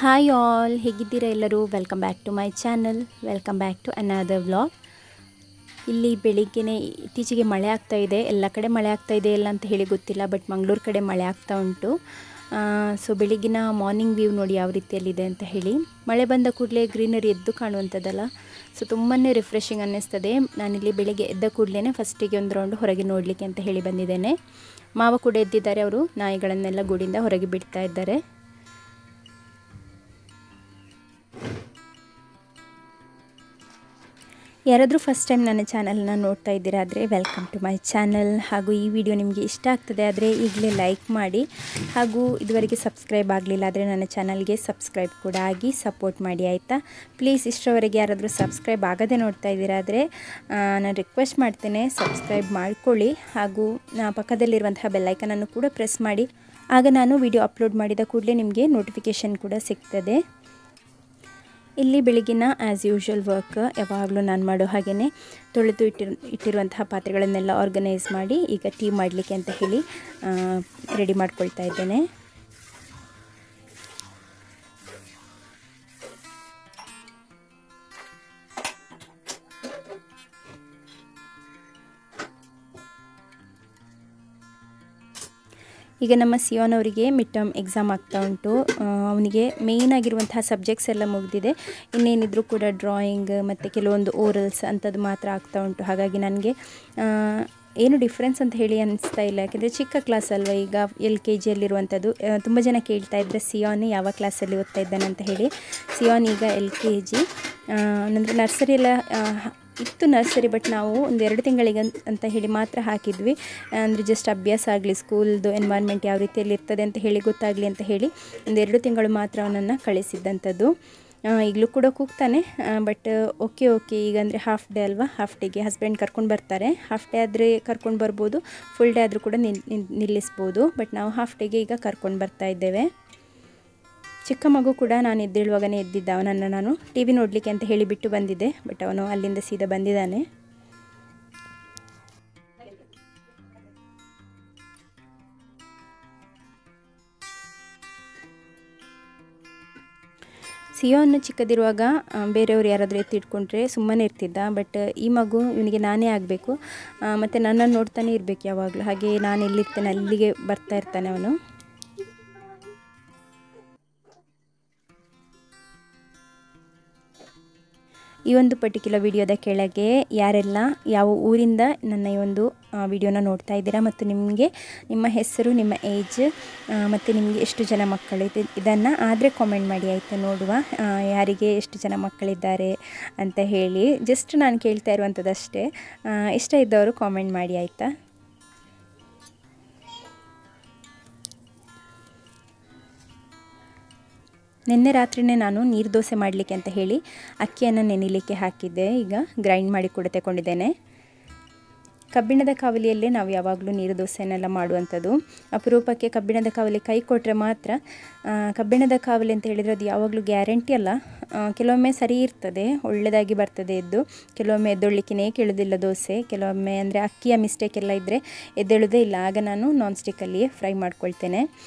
Hi all, ಹೇಗಿದ್ದೀರಾ ಎಲ್ಲರೂ? Welcome back to my channel, welcome back to another vlog. ಇಲ್ಲಿ ಬೆಳಿಗ್ಗೆನೇ ಇತ್ತೀಚೆಗೆ ಮಳೆ ಆಗ್ತಾ ಇದೆ. ಎಲ್ಲ ಕಡೆ ಮಳೆ ಆಗ್ತಾ ಇದೆ ಇಲ್ಲ ಅಂತ ಹೇಳಿ ಗೊತ್ತಿಲ್ಲ, ಬಟ್ ಮಂಗಳೂರು ಕಡೆ ಮಳೆ ಆಗ್ತಾ ಉಂಟು. ಸೊ ಬೆಳಿಗ್ಗಿನ ಮಾರ್ನಿಂಗ್ ವ್ಯೂ ನೋಡಿ ಯಾವ ರೀತಿಯಲ್ಲಿದೆ ಅಂತ ಹೇಳಿ. ಮಳೆ ಬಂದ ಕೂಡಲೇ ಗ್ರೀನರಿ ಎದ್ದು ಕಾಣುವಂಥದ್ದಲ್ಲ, ಸೊ ತುಂಬಾ ರಿಫ್ರೆಶಿಂಗ್ ಅನ್ನಿಸ್ತದೆ. ನಾನಿಲ್ಲಿ ಬೆಳಿಗ್ಗೆ ಎದ್ದ ಕೂಡಲೇ ಫಸ್ಟಿಗೆ ಒಂದು ರೌಂಡ್ ಹೊರಗೆ ನೋಡಲಿಕ್ಕೆ ಅಂತ ಹೇಳಿ ಬಂದಿದ್ದೇನೆ. ಮಾವ ಕೂಡ ಎದ್ದಿದ್ದಾರೆ, ಅವರು ನಾಯಿಗಳನ್ನೆಲ್ಲ ಗೂಡಿಂದ ಹೊರಗೆ ಬಿಡ್ತಾ ಇದ್ದಾರೆ. ಯಾರಾದರೂ ಫಸ್ಟ್ ಟೈಮ್ ನನ್ನ ಚಾನಲ್ನ ನೋಡ್ತಾ ಇದ್ದೀರಾ ಆದರೆ ವೆಲ್ಕಮ್ ಟು ಮೈ ಚಾನಲ್. ಹಾಗೂ ಈ ವಿಡಿಯೋ ನಿಮಗೆ ಇಷ್ಟ ಆಗ್ತದೆ ಆದರೆ ಈಗಲೇ ಲೈಕ್ ಮಾಡಿ, ಹಾಗೂ ಇದುವರೆಗೆ ಸಬ್ಸ್ಕ್ರೈಬ್ ಆಗಲಿಲ್ಲ ಆದರೆ ನನ್ನ ಚಾನಲ್ಗೆ ಸಬ್ಸ್ಕ್ರೈಬ್ ಕೂಡ ಆಗಿ ಸಪೋರ್ಟ್ ಮಾಡಿ, ಆಯಿತಾ? ಪ್ಲೀಸ್ ಇಷ್ಟರವರೆಗೆ ಯಾರಾದರೂ ಸಬ್ಸ್ಕ್ರೈಬ್ ಆಗದೆ ನೋಡ್ತಾ ಇದ್ದೀರಾ ಆದರೆ ನಾನು ರಿಕ್ವೆಸ್ಟ್ ಮಾಡ್ತೇನೆ, ಸಬ್ಸ್ಕ್ರೈಬ್ ಮಾಡ್ಕೊಳ್ಳಿ. ಹಾಗೂ ಪಕ್ಕದಲ್ಲಿರುವಂತಹ ಬೆಲ್ಲೈಕನನ್ನು ಕೂಡ ಪ್ರೆಸ್ ಮಾಡಿ, ಆಗ ನಾನು ವಿಡಿಯೋ ಅಪ್ಲೋಡ್ ಮಾಡಿದ ಕೂಡಲೇ ನಿಮಗೆ ನೋಟಿಫಿಕೇಷನ್ ಕೂಡ ಸಿಗ್ತದೆ. ಇಲ್ಲಿ ಬೆಳಗಿನ ಆ್ಯಸ್ ಯೂಶ್ವಲ್ ವರ್ಕ್ ಯಾವಾಗಲೂ ನಾನು ಮಾಡೋ ಹಾಗೆಯೇ ತೊಳೆದು ಇಟ್ಟಿರುವಂತಹ ಪಾತ್ರೆಗಳನ್ನೆಲ್ಲ ಆರ್ಗನೈಸ್ ಮಾಡಿ ಈಗ ಟೀ ಮಾಡಲಿಕ್ಕೆ ಅಂತ ಹೇಳಿ ರೆಡಿ ಮಾಡ್ಕೊಳ್ತಾ ಇದ್ದೇನೆ. ಈಗ ನಮ್ಮ ಸಿಯೋನ್ ಅವರಿಗೆ ಮಿಡ್ ಟರ್ಮ್ ಎಕ್ಸಾಮ್ ಆಗ್ತಾ ಉಂಟು. ಅವನಿಗೆ ಮೇಯ್ನ್ ಆಗಿರುವಂತಹ ಸಬ್ಜೆಕ್ಟ್ಸ್ ಎಲ್ಲ ಮುಗಿದಿದೆ. ಇನ್ನೇನಿದ್ರೂ ಕೂಡ ಡ್ರಾಯಿಂಗ್ ಮತ್ತು ಕೆಲವೊಂದು ಓರಲ್ಸ್ ಅಂಥದ್ದು ಮಾತ್ರ ಆಗ್ತಾ ಉಂಟು. ಹಾಗಾಗಿ ನನಗೆ ಏನು ಡಿಫ್ರೆನ್ಸ್ ಅಂತ ಹೇಳಿ ಅನಿಸ್ತಾ ಇಲ್ಲ, ಯಾಕೆಂದರೆ ಚಿಕ್ಕ ಕ್ಲಾಸ್ ಅಲ್ವಾ, ಈಗ LKGಯಲ್ಲಿರುವಂಥದ್ದು. ತುಂಬ ಜನ ಕೇಳ್ತಾ ಇದ್ದರೆ ಸಿಯೋನ್ ಯಾವ ಕ್ಲಾಸಲ್ಲಿ ಓದ್ತಾ ಇದ್ದಾನೆ ಅಂತ ಹೇಳಿ. ಸಿಯೋನ್ ಈಗ LKG, ಅಂದರೆ ನರ್ಸರಿ ಎಲ್ಲ ಇತ್ತು ನರ್ಸರಿ, ಬಟ್ ನಾವು ಒಂದು 2 ತಿಂಗಳಿಗೆ ಅಂತ ಹೇಳಿ ಮಾತ್ರ ಹಾಕಿದ್ವಿ. ಅಂದರೆ ಜಸ್ಟ್ ಅಭ್ಯಾಸ ಆಗಲಿ, ಸ್ಕೂಲ್ದು ಎನ್ವೈರ್ಮೆಂಟ್ ಯಾವ ರೀತಿಯಲ್ಲಿ ಇರ್ತದೆ ಅಂತ ಹೇಳಿ ಗೊತ್ತಾಗಲಿ ಅಂತ ಹೇಳಿ ಒಂದು 2 ತಿಂಗಳು ಮಾತ್ರ ಅವನನ್ನು ಕಳಿಸಿದ್ದಂಥದ್ದು. ಈಗಲೂ ಕೂಡ ಕೂಗ್ತಾನೆ, ಬಟ್ ಓಕೆ ಈಗ ಅಂದರೆ ಹಾಫ್ ಡೇ ಅಲ್ವಾ, ಹಾಫ್ ಡೇಗೆ ಹಸ್ಬೆಂಡ್ ಕರ್ಕೊಂಡು ಬರ್ತಾರೆ. ಹಾಫ್ ಡೇ ಆದರೆ ಕರ್ಕೊಂಡು ಬರ್ಬೋದು, ಫುಲ್ ಡೇ ಆದರೂ ಕೂಡ ನಿಲ್ಲಿಸ್ಬೋದು, ಬಟ್ ನಾವು ಹಾಫ್ ಡೇಗೆ ಈಗ ಕರ್ಕೊಂಡು ಬರ್ತಾ ಇದ್ದೇವೆ. ಚಿಕ್ಕ ಮಗು ಕೂಡ ನಾನು ಎದ್ದೇಳುವಾಗನೇ ಎದ್ದಿದ್ದ. ಅವನನ್ನು ನಾನು TV ನೋಡಲಿಕ್ಕೆ ಅಂತ ಹೇಳಿ ಬಿಟ್ಟು ಬಂದಿದ್ದೆ, ಬಟ್ ಅವನು ಅಲ್ಲಿಂದ ಸೀದಾ ಬಂದಿದ್ದಾನೆ. ಸಿಯೋನ್ ಚಿಕ್ಕದಿರುವಾಗ ಬೇರೆಯವರು ಯಾರಾದರೂ ಎತ್ತಿಟ್ಕೊಂಡ್ರೆ ಸುಮ್ಮನೆ ಇರ್ತಿದ್ದ, ಬಟ್ ಈ ಮಗು ಇವನಿಗೆ ನಾನೇ ಆಗಬೇಕು, ಮತ್ತು ನನ್ನನ್ನು ನೋಡ್ತಾನೆ ಇರಬೇಕು ಯಾವಾಗಲೂ. ಹಾಗೆ ನಾನು ಎಲ್ಲಿರ್ತೇನೆ ಅಲ್ಲಿಗೆ ಬರ್ತಾ ಇರ್ತಾನೆ ಅವನು. ಈ ಒಂದು ಪರ್ಟಿಕ್ಯುಲರ್ ವಿಡಿಯೋದ ಕೆಳಗೆ ಯಾರೆಲ್ಲ ಯಾವ ಊರಿಂದ ನನ್ನ ಈ ಒಂದು ವಿಡಿಯೋನ ನೋಡ್ತಾ ಇದ್ದೀರಾ ಮತ್ತು ನಿಮಗೆ ನಿಮ್ಮ ಹೆಸರು, ನಿಮ್ಮ ಏಜ್ ಮತ್ತು ನಿಮಗೆ ಎಷ್ಟು ಜನ ಮಕ್ಕಳು ಇದನ್ನು ಆದರೆ ಕಾಮೆಂಟ್ ಮಾಡಿ, ಆಯಿತಾ? ನೋಡುವ ಯಾರಿಗೆ ಎಷ್ಟು ಜನ ಮಕ್ಕಳಿದ್ದಾರೆ ಅಂತ ಹೇಳಿ. ಜಸ್ಟ್ ನಾನು ಕೇಳ್ತಾ ಇರುವಂಥದ್ದಷ್ಟೇ. ಇಷ್ಟ ಇದ್ದವರು ಕಾಮೆಂಟ್ ಮಾಡಿ, ಆಯಿತಾ? ನಿನ್ನೆ ರಾತ್ರಿನೇ ನಾನು ನೀರು ದೋಸೆ ಮಾಡಲಿಕ್ಕೆ ಅಂತ ಹೇಳಿ ಅಕ್ಕಿಯನ್ನು ನೆನೆಯಲಿಕ್ಕೆ ಹಾಕಿದ್ದೆ. ಈಗ ಗ್ರೈಂಡ್ ಮಾಡಿ ಕೂಡ ತಗೊಂಡಿದ್ದೇನೆ. ಕಬ್ಬಿಣದ ಕಾವಲಿಯಲ್ಲೇ ನಾವು ಯಾವಾಗಲೂ ನೀರು ದೋಸೆನೆಲ್ಲ ಮಾಡುವಂಥದ್ದು. ಅಪರೂಪಕ್ಕೆ ಕಬ್ಬಿಣದ ಕಾವಲಿ ಕೈ ಕೊಟ್ಟರೆ ಮಾತ್ರ. ಕಬ್ಬಿಣದ ಕಾವಲಿ ಅಂತ ಹೇಳಿದರೆ ಅದು ಯಾವಾಗಲೂ ಗ್ಯಾರಂಟಿ ಅಲ್ಲ, ಕೆಲವೊಮ್ಮೆ ಸರಿ ಇರ್ತದೆ, ಒಳ್ಳೆಯದಾಗಿ ಬರ್ತದೆ ಎದ್ದು. ಕೆಲವೊಮ್ಮೆ ಎದ್ದೊಳ್ಳಿಕ್ಕೇ ಕೇಳೋದಿಲ್ಲ ದೋಸೆ, ಕೆಲವೊಮ್ಮೆ ಅಂದರೆ ಅಕ್ಕಿಯ ಮಿಸ್ಟೇಕ್ ಎಲ್ಲ ಇದ್ದರೆ ಎದ್ದೇಳೋದೇ ಇಲ್ಲ. ಆಗ ನಾನು ನಾನ್ ಸ್ಟಿಕ್ಕಲ್ಲಿಯೇ ಫ್ರೈ ಮಾಡ್ಕೊಳ್ತೇನೆ.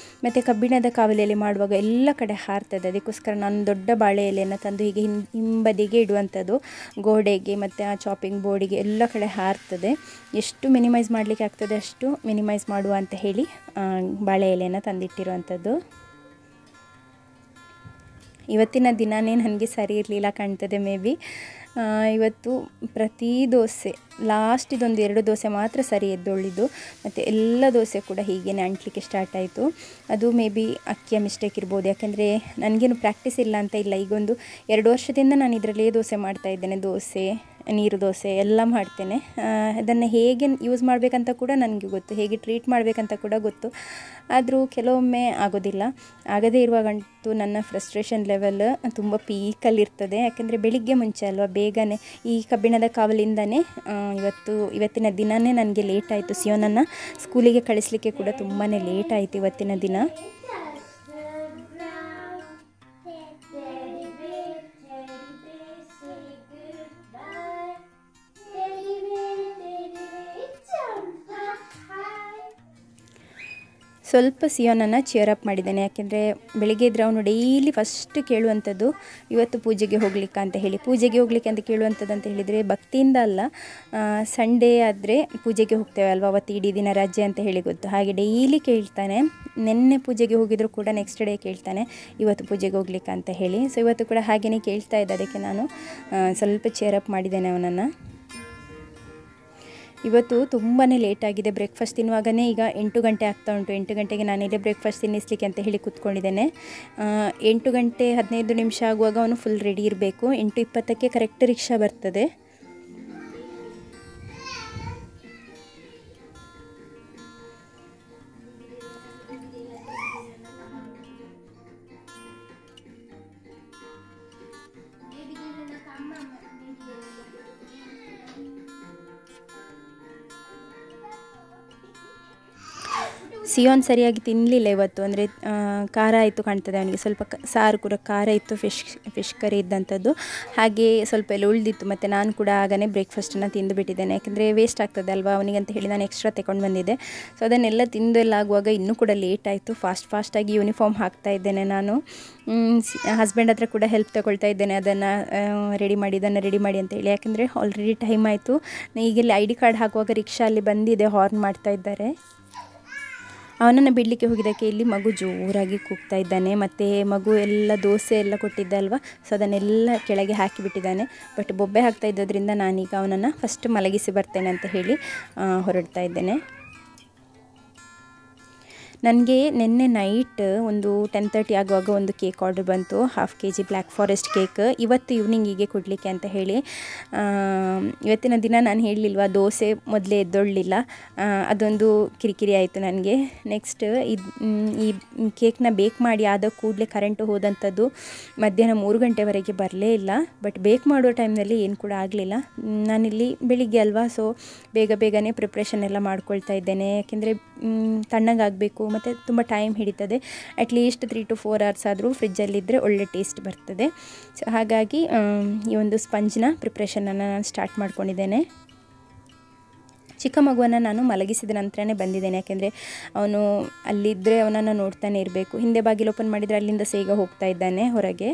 ಮತ್ತು ಕಬ್ಬಿಣದ ಕಾವಲಿಯಲ್ಲಿ ಮಾಡುವಾಗ ಎಲ್ಲ ಕಡೆ ಹಾರ್ತದೆ, ಅದಕ್ಕೋಸ್ಕರ ನಾನು ದೊಡ್ಡ ಬಾಳೆ ಎಲೆಯನ್ನು ತಂದು ಹೀಗೆ ಹಿಂಬದಿಗೆ ಇಡುವಂಥದ್ದು. ಗೋಡೆಗೆ ಮತ್ತು ಆ ಚಾಪಿಂಗ್ ಬೋರ್ಡಿಗೆ ಎಲ್ಲ ಕಡೆ ಹಾರ್ತದೆ. ಎಷ್ಟು ಮಿನಿಮೈಸ್ ಮಾಡಲಿಕ್ಕೆ ಆಗ್ತದೆ ಅಷ್ಟು ಮಿನಿಮೈಸ್ ಮಾಡುವ ಅಂತ ಹೇಳಿ ಬಾಳೆ ಎಲೆಯನ್ನು ತಂದಿಟ್ಟಿರುವಂಥದ್ದು. ಇವತ್ತಿನ ದಿನವೇ ನನಗೆ ಸರಿ ಇರಲಿಲ್ಲ ಕಾಣ್ತದೆ, ಮೇ ಬಿ. ಇವತ್ತು ಪ್ರತಿ ದೋಸೆ ಲಾಸ್ಟ್ ಇದೊಂದು 2 ದೋಸೆ ಮಾತ್ರ ಸರಿ ಎದ್ದೊಳ್ಳಿದ್ದು, ಮತ್ತು ಎಲ್ಲ ದೋಸೆ ಕೂಡ ಹೀಗೇ ಅಂಟಲಿಕ್ಕೆ ಸ್ಟಾರ್ಟ್ ಆಯಿತು. ಅದು ಮೇ ಬಿ ಅಕ್ಕಿಯ ಮಿಸ್ಟೇಕ್ ಇರ್ಬೋದು, ಯಾಕೆಂದರೆ ನನಗೇನು ಪ್ರಾಕ್ಟೀಸ್ ಇಲ್ಲ ಅಂತ ಇಲ್ಲ. ಈಗ ಒಂದು 2 ವರ್ಷದಿಂದ ನಾನು ಇದರಲ್ಲೇ ದೋಸೆ ಮಾಡ್ತಾ ಇದ್ದೇನೆ. ದೋಸೆ, ನೀರು ದೋಸೆ ಎಲ್ಲ ಮಾಡ್ತೇನೆ. ಅದನ್ನು ಹೇಗೆ ಯೂಸ್ ಮಾಡಬೇಕಂತ ಕೂಡ ನನಗೆ ಗೊತ್ತು, ಹೇಗೆ ಟ್ರೀಟ್ ಮಾಡಬೇಕಂತ ಕೂಡ ಗೊತ್ತು. ಆದರೂ ಕೆಲವೊಮ್ಮೆ ಆಗೋದಿಲ್ಲ. ಆಗದೇ ಇರುವಾಗಂತೂ ನನ್ನ ಫ್ರಸ್ಟ್ರೇಷನ್ ಲೆವೆಲ್ ತುಂಬ ಪೀಕಲ್ಲಿರ್ತದೆ, ಯಾಕೆಂದರೆ ಬೆಳಿಗ್ಗೆ ಮುಂಚೆ ಅಲ್ವಾ, ಬೇಗನೆ ಈ ಕಬ್ಬಿಣದ ಕಾವಲಿಂದನೇ ಇವತ್ತಿನ ದಿನವೇ ನನಗೆ ಲೇಟ್ ಆಯಿತು. ಸಿಯೋನನ್ನು ಸ್ಕೂಲಿಗೆ ಕಳಿಸಲಿಕ್ಕೆ ಕೂಡ ತುಂಬಾ ಲೇಟ್ ಆಯಿತು ಇವತ್ತಿನ ದಿನ. ಸ್ವಲ್ಪ ಸಿಯೋನನ್ನು ಚಿಯರ್ ಅಪ್ ಮಾಡಿದ್ದೇನೆ. ಯಾಕೆಂದರೆ ಬೆಳಿಗ್ಗೆ ಇದ್ದರೆ ಅವನು ಡೈಲಿ ಫಸ್ಟ್ ಕೇಳುವಂಥದ್ದು ಇವತ್ತು ಪೂಜೆಗೆ ಹೋಗ್ಲಿಕ್ಕೆ ಅಂತ ಹೇಳಿ. ಪೂಜೆಗೆ ಹೋಗ್ಲಿಕ್ಕೆ ಅಂತ ಕೇಳುವಂಥದ್ದು ಅಂತ ಹೇಳಿದರೆ ಭಕ್ತಿಯಿಂದ ಅಲ್ಲ, ಸಂಡೇ ಆದರೆ ಪೂಜೆಗೆ ಹೋಗ್ತೇವೆ ಅಲ್ವಾ, ಅವತ್ತು ಇಡೀ ದಿನ ರಜೆ ಅಂತ ಹೇಳಿ ಗೊತ್ತು. ಹಾಗೆ ಡೈಲಿ ಕೇಳ್ತಾನೆ. ನಿನ್ನೆ ಪೂಜೆಗೆ ಹೋಗಿದ್ರು ಕೂಡ ನೆಕ್ಸ್ಟ್ ಡೇ ಕೇಳ್ತಾನೆ ಇವತ್ತು ಪೂಜೆಗೆ ಹೋಗ್ಲಿಕ್ಕೆ ಅಂತ ಹೇಳಿ. ಸೊ ಇವತ್ತು ಕೂಡ ಹಾಗೆಯೇ ಕೇಳ್ತಾ ಇದ್ದ. ಅದಕ್ಕೆ ನಾನು ಸ್ವಲ್ಪ ಚಿಯರ್ ಅಪ್ ಮಾಡಿದ್ದೇನೆ ಅವನನ್ನು. ಇವತ್ತು ತುಂಬಾ ಲೇಟಾಗಿದೆ. ಬ್ರೇಕ್ಫಾಸ್ಟ್ ತಿನ್ನುವಾಗಲೇ ಈಗ 8 ಗಂಟೆ ಆಗ್ತಾ ಉಂಟು. 8 ಗಂಟೆಗೆ ನಾನಿಲ್ಲೇ ಬ್ರೇಕ್ಫಾಸ್ಟ್ ತಿನ್ನಿಸ್ಲಿಕ್ಕೆ ಅಂತ ಹೇಳಿ ಕೂತ್ಕೊಂಡಿದ್ದೇನೆ. 8 ಗಂಟೆ 15 ನಿಮಿಷ ಆಗುವಾಗ ಅವನು ಫುಲ್ ರೆಡಿ ಇರಬೇಕು. 8:20ಕ್ಕೆ ಕರೆಕ್ಟ್ ರಿಕ್ಷಾ ಬರ್ತದೆ. ಸಿಯೋನ್ ಸರಿಯಾಗಿ ತಿನ್ನಲಿಲ್ಲ ಇವತ್ತು. ಅಂದರೆ ಖಾರ ಆಯಿತು ಕಾಣ್ತದೆ ಅವನಿಗೆ. ಸ್ವಲ್ಪ ಸಾರು ಕೂಡ ಖಾರ ಇತ್ತು, ಫಿಶ್ ಕರಿ ಇದ್ದಂಥದ್ದು. ಹಾಗೆ ಸ್ವಲ್ಪ ಎಲ್ಲ ಉಳಿದಿತ್ತು. ಮತ್ತು ನಾನು ಕೂಡ ಆಗನೇ ಬ್ರೇಕ್ಫಾಸ್ಟನ್ನು ತಿಂದುಬಿಟ್ಟಿದ್ದೇನೆ. ಯಾಕೆಂದರೆ ವೇಸ್ಟ್ ಆಗ್ತದೆ ಅಲ್ವಾ ಅವನಿಗೆ ಅಂತ ಹೇಳಿ ನಾನು ಎಕ್ಸ್ಟ್ರಾ ತಗೊಂಡು ಬಂದಿದ್ದೆ. ಸೊ ಅದನ್ನೆಲ್ಲ ತಿಂದು ಎಲ್ಲ ಆಗುವಾಗ ಇನ್ನೂ ಕೂಡ ಲೇಟ್ ಆಯಿತು. ಫಾಸ್ಟಾಗಿ ಯೂನಿಫಾರ್ಮ್ ಹಾಕ್ತಾ ಇದ್ದೇನೆ ನಾನು. ಹಸ್ಬೆಂಡ್ ಹತ್ರ ಕೂಡ ಹೆಲ್ಪ್ ತಗೊಳ್ತಾ ಇದ್ದೇನೆ, ಅದನ್ನು ರೆಡಿ ಮಾಡಿ ಇದನ್ನು ರೆಡಿ ಮಾಡಿ ಅಂತ ಹೇಳಿ. ಯಾಕೆಂದರೆ ಆಲ್ರೆಡಿ ಟೈಮ್ ಆಯಿತು. ಈಗೆಲ್ಲ ID ಕಾರ್ಡ್ ಹಾಕುವಾಗ ರಿಕ್ಷಾ ಅಲ್ಲಿ ಬಂದಿದೆ, ಹಾರ್ನ್ ಮಾಡ್ತಾ ಇದ್ದಾರೆ. ಅವನನ್ನು ಬಿಡಲಿಕ್ಕೆ ಹೋಗಿದ್ದಕ್ಕೆ ಇಲ್ಲಿ ಮಗು ಜೋರಾಗಿ ಕೂಗ್ತಾ ಇದ್ದಾನೆ. ಮತ್ತು ಮಗು ಎಲ್ಲ ದೋಸೆ ಎಲ್ಲ ಕೊಟ್ಟಿದ್ದೆ ಅಲ್ವಾ, ಸೊ ಅದನ್ನೆಲ್ಲ ಕೆಳಗೆ ಹಾಕಿಬಿಟ್ಟಿದ್ದಾನೆ. ಬಟ್ ಬೊಬ್ಬೆ ಹಾಕ್ತಾ ಇದ್ದೋದ್ರಿಂದ ನಾನೀಗ ಅವನನ್ನು ಫಸ್ಟ್ ಮಲಗಿಸಿ ಬರ್ತೇನೆ ಅಂತ ಹೇಳಿ ಹೊರಡ್ತಾ ಇದ್ದೇನೆ. ನನಗೆ ನಿನ್ನೆ ನೈಟ್ ಒಂದು 10:30 ಆಗುವಾಗ ಒಂದು ಕೇಕ್ ಆರ್ಡರ್ ಬಂತು, 1/2 kg ಬ್ಲ್ಯಾಕ್ ಫಾರೆಸ್ಟ್ ಕೇಕ್. ಇವತ್ತು ಈವ್ನಿಂಗಿಗೆ ಕೊಡಲಿಕ್ಕೆ ಅಂತ ಹೇಳಿ. ಇವತ್ತಿನ ದಿನ ನಾನು ಹೇಳಲಿಲ್ವಾ, ದೋಸೆ ಮೊದಲೇ ಎದ್ದೊಳ್ಳಲಿಲ್ಲ, ಅದೊಂದು ಕಿರಿಕಿರಿ ಆಯಿತು ನನಗೆ. ನೆಕ್ಸ್ಟ್ ಈ ಕೇಕ್ನ ಬೇಕ್ ಮಾಡಿ ಆದ ಕೂಡಲೇ ಕರೆಂಟು ಹೋದಂಥದ್ದು. ಮಧ್ಯಾಹ್ನ 3 ಗಂಟೆವರೆಗೆ ಬರಲೇ ಇಲ್ಲ. ಬಟ್ ಬೇಕ್ ಮಾಡೋ ಟೈಮ್ನಲ್ಲಿ ಏನು ಕೂಡ ಆಗಲಿಲ್ಲ. ನಾನಿಲ್ಲಿ ಬೆಳಿಗ್ಗೆ ಅಲ್ವಾ, ಸೊ ಬೇಗನೆ ಪ್ರಿಪ್ರೇಷನ್ ಎಲ್ಲ ಮಾಡ್ಕೊಳ್ತಾ ಇದ್ದೇನೆ. ಯಾಕೆಂದರೆ ತಣ್ಣಗಾಗಬೇಕು ಮತ್ತು ತುಂಬ ಟೈಮ್ ಹಿಡಿತದೆ. ಅಟ್ಲೀಸ್ಟ್ 3 to 4 hours ಆದರೂ ಫ್ರಿಜ್ಜಲ್ಲಿದ್ದರೆ ಒಳ್ಳೆ ಟೇಸ್ಟ್ ಬರ್ತದೆ. ಸೊ ಹಾಗಾಗಿ ಈ ಒಂದು ಸ್ಪಂಜ್ನ ಪ್ರಿಪ್ರೇಷನನ್ನು ನಾನು ಸ್ಟಾರ್ಟ್ ಮಾಡ್ಕೊಂಡಿದ್ದೇನೆ. ಚಿಕ್ಕ ಮಗುವನ್ನು ನಾನು ಮಲಗಿಸಿದ ನಂತರನೇ ಬಂದಿದ್ದೇನೆ. ಯಾಕೆಂದರೆ ಅವನು ಅಲ್ಲಿದ್ದರೆ ಅವನನ್ನು ನೋಡ್ತಾನೆ ಇರಬೇಕು. ಹಿಂದೆ ಬಾಗಿಲು ಓಪನ್ ಮಾಡಿದರೆ ಅಲ್ಲಿಂದ ಸೇಗ ಹೋಗ್ತಾ ಇದ್ದಾನೆ ಹೊರಗೆ.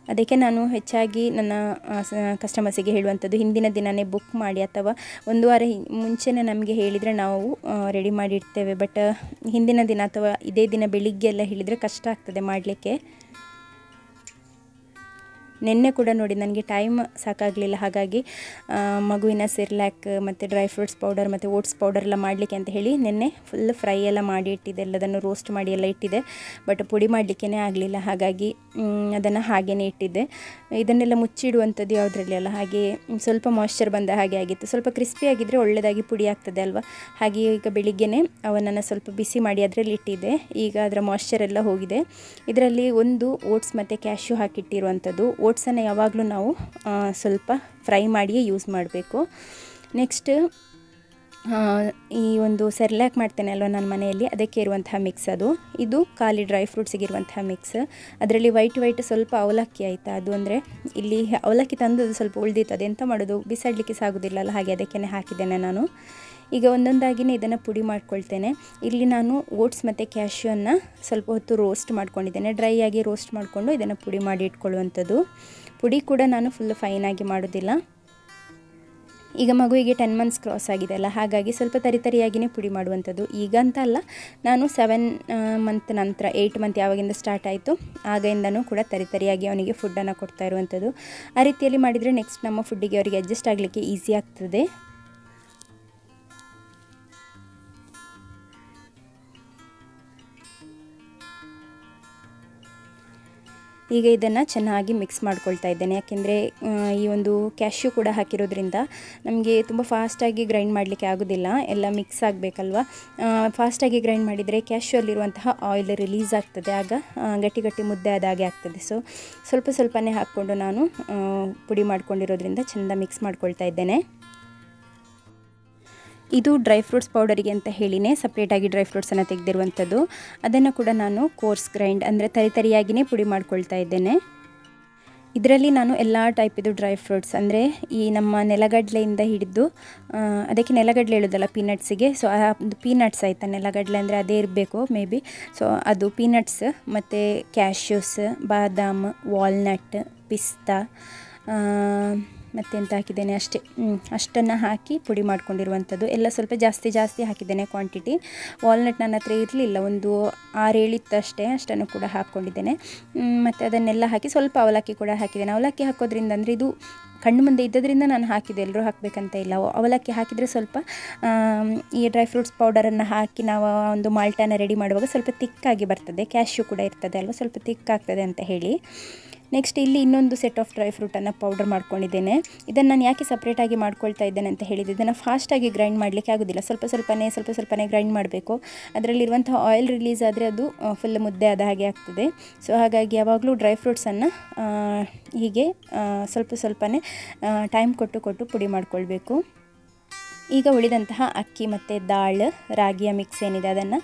ಅದಕ್ಕೆ ನಾನು ಹೆಚ್ಚಾಗಿ ನನ್ನ ಕಸ್ಟಮರ್ಸಿಗೆ ಹೇಳುವಂಥದ್ದು, ಹಿಂದಿನ ದಿನವೇ ಬುಕ್ ಮಾಡಿ ಅಥವಾ 1 ವಾರ ಮುಂಚೆನೇ ನಮಗೆ ಹೇಳಿದರೆ ನಾವು ರೆಡಿ ಮಾಡಿಡ್ತೇವೆ. ಬಟ್ ಹಿಂದಿನ ದಿನ ಅಥವಾ ಇದೇ ದಿನ ಬೆಳಿಗ್ಗೆ ಎಲ್ಲ ಹೇಳಿದರೆ ಕಷ್ಟ ಆಗ್ತದೆ ಮಾಡಲಿಕ್ಕೆ. ನಿನ್ನೆ ಕೂಡ ನೋಡಿ ನನಗೆ ಟೈಮ್ ಸಾಕಾಗಲಿಲ್ಲ. ಹಾಗಾಗಿ ಮಗುವಿನ ಸಿರ್ಲ್ಯಾಕ್ ಮತ್ತು ಡ್ರೈ ಫ್ರೂಟ್ಸ್ ಪೌಡರ್ ಮತ್ತು ಓಟ್ಸ್ ಪೌಡರ್ ಎಲ್ಲ ಮಾಡಲಿಕ್ಕೆ ಅಂತ ಹೇಳಿ ನಿನ್ನೆ ಫುಲ್ ಫ್ರೈ ಎಲ್ಲ ಮಾಡಿ ಇಟ್ಟಿದ್ದೆ, ಎಲ್ಲದನ್ನು ರೋಸ್ಟ್ ಮಾಡಿ ಎಲ್ಲ ಇಟ್ಟಿದ್ದೆ. ಬಟ್ ಪುಡಿ ಮಾಡಲಿಕ್ಕೇ ಆಗಲಿಲ್ಲ. ಹಾಗಾಗಿ ಅದನ್ನು ಹಾಗೇ ಇಟ್ಟಿದ್ದೆ. ಇದನ್ನೆಲ್ಲ ಮುಚ್ಚಿಡುವಂಥದ್ದು ಯಾವುದರಲ್ಲಿ ಅಲ್ಲ, ಹಾಗೆ ಸ್ವಲ್ಪ ಮಾಯ್ಶ್ಚರ್ ಬಂದ ಹಾಗೆ ಆಗಿತ್ತು. ಸ್ವಲ್ಪ ಕ್ರಿಸ್ಪಿ ಆಗಿದ್ದರೆ ಒಳ್ಳೆಯದಾಗಿ ಪುಡಿ ಆಗ್ತದೆ ಅಲ್ವಾ. ಹಾಗೆ ಈಗ ಬೆಳಿಗ್ಗೆನೇ ಅವನನ್ನು ಸ್ವಲ್ಪ ಬಿಸಿ ಮಾಡಿ ಅದರಲ್ಲಿ ಇಟ್ಟಿದ್ದೆ. ಈಗ ಅದರ ಮಾಯ್ಶ್ಚರ್ ಎಲ್ಲ ಹೋಗಿದೆ. ಇದರಲ್ಲಿ ಒಂದು ಓಟ್ಸ್ ಮತ್ತು ಕ್ಯಾಶ್ಯೂ ಹಾಕಿಟ್ಟಿರುವಂಥದ್ದು. ಓಟ್ಸನ್ನು ಯಾವಾಗಲೂ ನಾವು ಸ್ವಲ್ಪ ಫ್ರೈ ಮಾಡಿಯೇ ಯೂಸ್ ಮಾಡಬೇಕು. ನೆಕ್ಸ್ಟ್ ಈ ಒಂದು ಸೆರ್ಲ್ಯಾಕ್ ಮಾಡ್ತೇನೆ ಅಲ್ವ ನಾನು ಮನೆಯಲ್ಲಿ, ಅದಕ್ಕೆ ಇರುವಂತಹ ಮಿಕ್ಸ್ ಇದು ಖಾಲಿ ಡ್ರೈ ಫ್ರೂಟ್ಸಿಗಿರುವಂತಹ ಮಿಕ್ಸ್. ಅದರಲ್ಲಿ ವೈಟ್ ಸ್ವಲ್ಪ ಅವಲಕ್ಕಿ ಆಯಿತಾ, ಅದು ಅಂದರೆ ಇಲ್ಲಿ ಅವಲಕ್ಕಿ ತಂದದ್ದು ಸ್ವಲ್ಪ ಉಳಿದಿತ್ತು. ಅದೆಂತ ಮಾಡೋದು, ಬಿಸಾಡಲಿಕ್ಕೆ ಸಾಗೋದಿಲ್ಲ ಅಲ್ಲ, ಹಾಗೆ ಅದಕ್ಕೆ ಹಾಕಿದ್ದೇನೆ ನಾನು. ಈಗ ಒಂದೊಂದಾಗಿಯೇ ಇದನ್ನು ಪುಡಿ ಮಾಡ್ಕೊಳ್ತೇನೆ. ಇಲ್ಲಿ ನಾನು ಓಟ್ಸ್ ಮತ್ತು ಕ್ಯಾಶ್ಯೂವನ್ನು ಸ್ವಲ್ಪ ಹೊತ್ತು ರೋಸ್ಟ್ ಮಾಡ್ಕೊಂಡಿದ್ದೇನೆ. ಡ್ರೈ ಆಗಿ ರೋಸ್ಟ್ ಮಾಡಿಕೊಂಡು ಇದನ್ನು ಪುಡಿ ಮಾಡಿ ಇಟ್ಕೊಳ್ಳುವಂಥದ್ದು. ಪುಡಿ ಕೂಡ ನಾನು ಫುಲ್ ಫೈನಾಗಿ ಮಾಡೋದಿಲ್ಲ. ಈಗ ಮಗುವಿಗೆ 10 months ಕ್ರಾಸ್ ಆಗಿದೆ ಅಲ್ಲ, ಹಾಗಾಗಿ ಸ್ವಲ್ಪ ತರಿಯಾಗಿಯೇ ಪುಡಿ ಮಾಡುವಂಥದ್ದು. ಈಗ ಅಂತ ಅಲ್ಲ, ನಾನು 7 month ನಂತರ 8 month ಯಾವಾಗಿಂದ ಸ್ಟಾರ್ಟ್ ಆಯಿತು ಆಗಿಂದನೂ ಕೂಡ ತರಿಯಾಗಿ ಅವನಿಗೆ ಫುಡ್ಡನ್ನು ಕೊಡ್ತಾ ಇರುವಂಥದ್ದು. ಆ ರೀತಿಯಲ್ಲಿ ಮಾಡಿದರೆ ನೆಕ್ಸ್ಟ್ ನಮ್ಮ ಫುಡ್ಡಿಗೆ ಅವರಿಗೆ ಅಡ್ಜಸ್ಟ್ ಆಗಲಿಕ್ಕೆ ಈಸಿ ಆಗ್ತದೆ. ಈಗ ಇದನ್ನು ಚೆನ್ನಾಗಿ ಮಿಕ್ಸ್ ಮಾಡ್ಕೊಳ್ತಾ ಇದ್ದೇನೆ. ಯಾಕೆಂದರೆ ಈ ಒಂದು ಕ್ಯಾಶ್ಯೂ ಕೂಡ ಹಾಕಿರೋದ್ರಿಂದ ನಮಗೆ ತುಂಬ ಫಾಸ್ಟಾಗಿ ಗ್ರೈಂಡ್ ಮಾಡಲಿಕ್ಕೆ ಆಗೋದಿಲ್ಲ, ಎಲ್ಲ ಮಿಕ್ಸ್ ಆಗಬೇಕಲ್ವ. ಫಾಸ್ಟಾಗಿ ಗ್ರೈಂಡ್ ಮಾಡಿದರೆ ಕ್ಯಾಶ್ಯೂ ಅಲ್ಲಿರುವಂತಹ ಆಯಿಲ್ ರಿಲೀಸ್ ಆಗ್ತದೆ, ಆಗ ಗಟ್ಟಿ ಮುದ್ದೆ ಆದಾಗೆ ಆಗ್ತದೆ. ಸೊ ಸ್ವಲ್ಪನೇ ಹಾಕ್ಕೊಂಡು ನಾನು ಪುಡಿ ಮಾಡ್ಕೊಂಡಿರೋದ್ರಿಂದ ಚೆಂದ ಮಿಕ್ಸ್ ಮಾಡ್ಕೊಳ್ತಾ ಇದ್ದೇನೆ. ಇದು ಡ್ರೈ ಫ್ರೂಟ್ಸ್ ಪೌಡರಿಗೆ ಅಂತ ಹೇಳಿನೇ ಸಪ್ರೇಟಾಗಿ ಡ್ರೈ ಫ್ರೂಟ್ಸನ್ನು ತೆಗೆದಿರುವಂಥದ್ದು. ಅದನ್ನು ಕೂಡ ನಾನು ಕೋರ್ಸ್ ಗ್ರೈಂಡ್ ಅಂದರೆ ತರಿಯಾಗಿಯೇ ಪುಡಿ ಮಾಡ್ಕೊಳ್ತಾ ಇದ್ದೇನೆ. ಇದರಲ್ಲಿ ನಾನು ಎಲ್ಲ ಟೈಪಿದು ಡ್ರೈ ಫ್ರೂಟ್ಸ್ ಅಂದರೆ ಈ ನಮ್ಮ ನೆಲಗಡಲೆಯಿಂದ ಹಿಡಿದು ಅದಕ್ಕೆ ನೆಲಗಡಲೆ ಹೇಳೋದಲ್ಲ ಪೀನಟ್ಸಿಗೆ, ಸೊ ಅದು ಪೀನಟ್ಸ್ ಆಯಿತಾ, ನೆಲಗಡಲೆ ಅಂದರೆ ಅದೇ ಇರಬೇಕು ಮೇ ಬಿ. ಸೊ ಅದು ಪೀನಟ್ಸ್ ಮತ್ತು ಕ್ಯಾಶ್ಯೂಸ್, ಬಾದಾಮ್, ವಾಲ್ನಟ್, ಪಿಸ್ತಾ ಮತ್ತೆಂತ ಹಾಕಿದ್ದೇನೆ ಅಷ್ಟೇ, ಅಷ್ಟನ್ನು ಹಾಕಿ ಪುಡಿ ಮಾಡ್ಕೊಂಡಿರುವಂಥದ್ದು. ಎಲ್ಲ ಸ್ವಲ್ಪ ಜಾಸ್ತಿ ಹಾಕಿದ್ದೇನೆ ಕ್ವಾಂಟಿಟಿ. ವಾಲ್ನಟ್ ನನ್ನ ಹತ್ರ ಇರಲಿಲ್ಲ, ಒಂದು 6-7 ಇತ್ತು ಅಷ್ಟನ್ನು ಕೂಡ ಹಾಕ್ಕೊಂಡಿದ್ದೇನೆ. ಮತ್ತು ಅದನ್ನೆಲ್ಲ ಹಾಕಿ ಸ್ವಲ್ಪ ಅವಲಕ್ಕಿ ಕೂಡ ಹಾಕಿದ್ದೇನೆ. ಅವಲಕ್ಕಿ ಹಾಕೋದ್ರಿಂದ ಅಂದರೆ ಇದು ಕಣ್ಣು ಮುಂದೆ ಇದ್ದದ್ರಿಂದ ನಾನು ಹಾಕಿದೆ, ಎಲ್ಲರೂ ಹಾಕಬೇಕಂತ ಇಲ್ಲ. ಅವಲಕ್ಕಿ ಹಾಕಿದರೆ ಸ್ವಲ್ಪ ಈ ಡ್ರೈ ಫ್ರೂಟ್ಸ್ ಪೌಡರನ್ನು ಹಾಕಿ ನಾವು ಒಂದು ಮಾಲ್ಟನ್ನು ರೆಡಿ ಮಾಡುವಾಗ ಸ್ವಲ್ಪ ತಿಕ್ಕಾಗಿ ಬರ್ತದೆ, ಕ್ಯಾಶ್ಯೂ ಕೂಡ ಇರ್ತದೆ ಅಲ್ವ, ಸ್ವಲ್ಪ ತಿಕ್ಕಾಗ್ತದೆ ಅಂತ ಹೇಳಿ. ನೆಕ್ಸ್ಟ್ ಇಲ್ಲಿ ಇನ್ನೊಂದು ಸೆಟ್ ಆಫ್ ಡ್ರೈ ಫ್ರೂಟನ್ನು ಪೌಡರ್ ಮಾಡ್ಕೊಂಡಿದ್ದೇನೆ. ಇದನ್ನು ನಾನು ಯಾಕೆ ಸಪ್ರೇಟಾಗಿ ಮಾಡ್ಕೊಳ್ತಾ ಇದ್ದೇನೆ ಅಂತ ಹೇಳಿದೆ, ಇದನ್ನು ಫಾಸ್ಟಾಗಿ ಗ್ರೈಂಡ್ ಮಾಡಲಿಕ್ಕೆ ಆಗೋದಿಲ್ಲ, ಸ್ವಲ್ಪ ಸ್ವಲ್ಪನೇ ಗ್ರೈಂಡ್ ಮಾಡಬೇಕು. ಅದರಲ್ಲಿರುವಂಥ ಆಯಿಲ್ ರಿಲೀಸ್ ಆದರೆ ಅದು ಫುಲ್ ಮುದ್ದೆ ಆದ ಹಾಗೆ ಆಗ್ತದೆ. ಸೊ ಹಾಗಾಗಿ ಯಾವಾಗಲೂ ಡ್ರೈ ಫ್ರೂಟ್ಸನ್ನು ಹೀಗೆ ಸ್ವಲ್ಪನೇ ಟೈಮ್ ಕೊಟ್ಟು ಪುಡಿ ಮಾಡಿಕೊಳ್ಬೇಕು. ಈಗ ಉಳಿದಂತಹ ಅಕ್ಕಿ ಮತ್ತು ದಾಳು, ರಾಗಿಯ ಮಿಕ್ಸ್ ಏನಿದೆ ಅದನ್ನು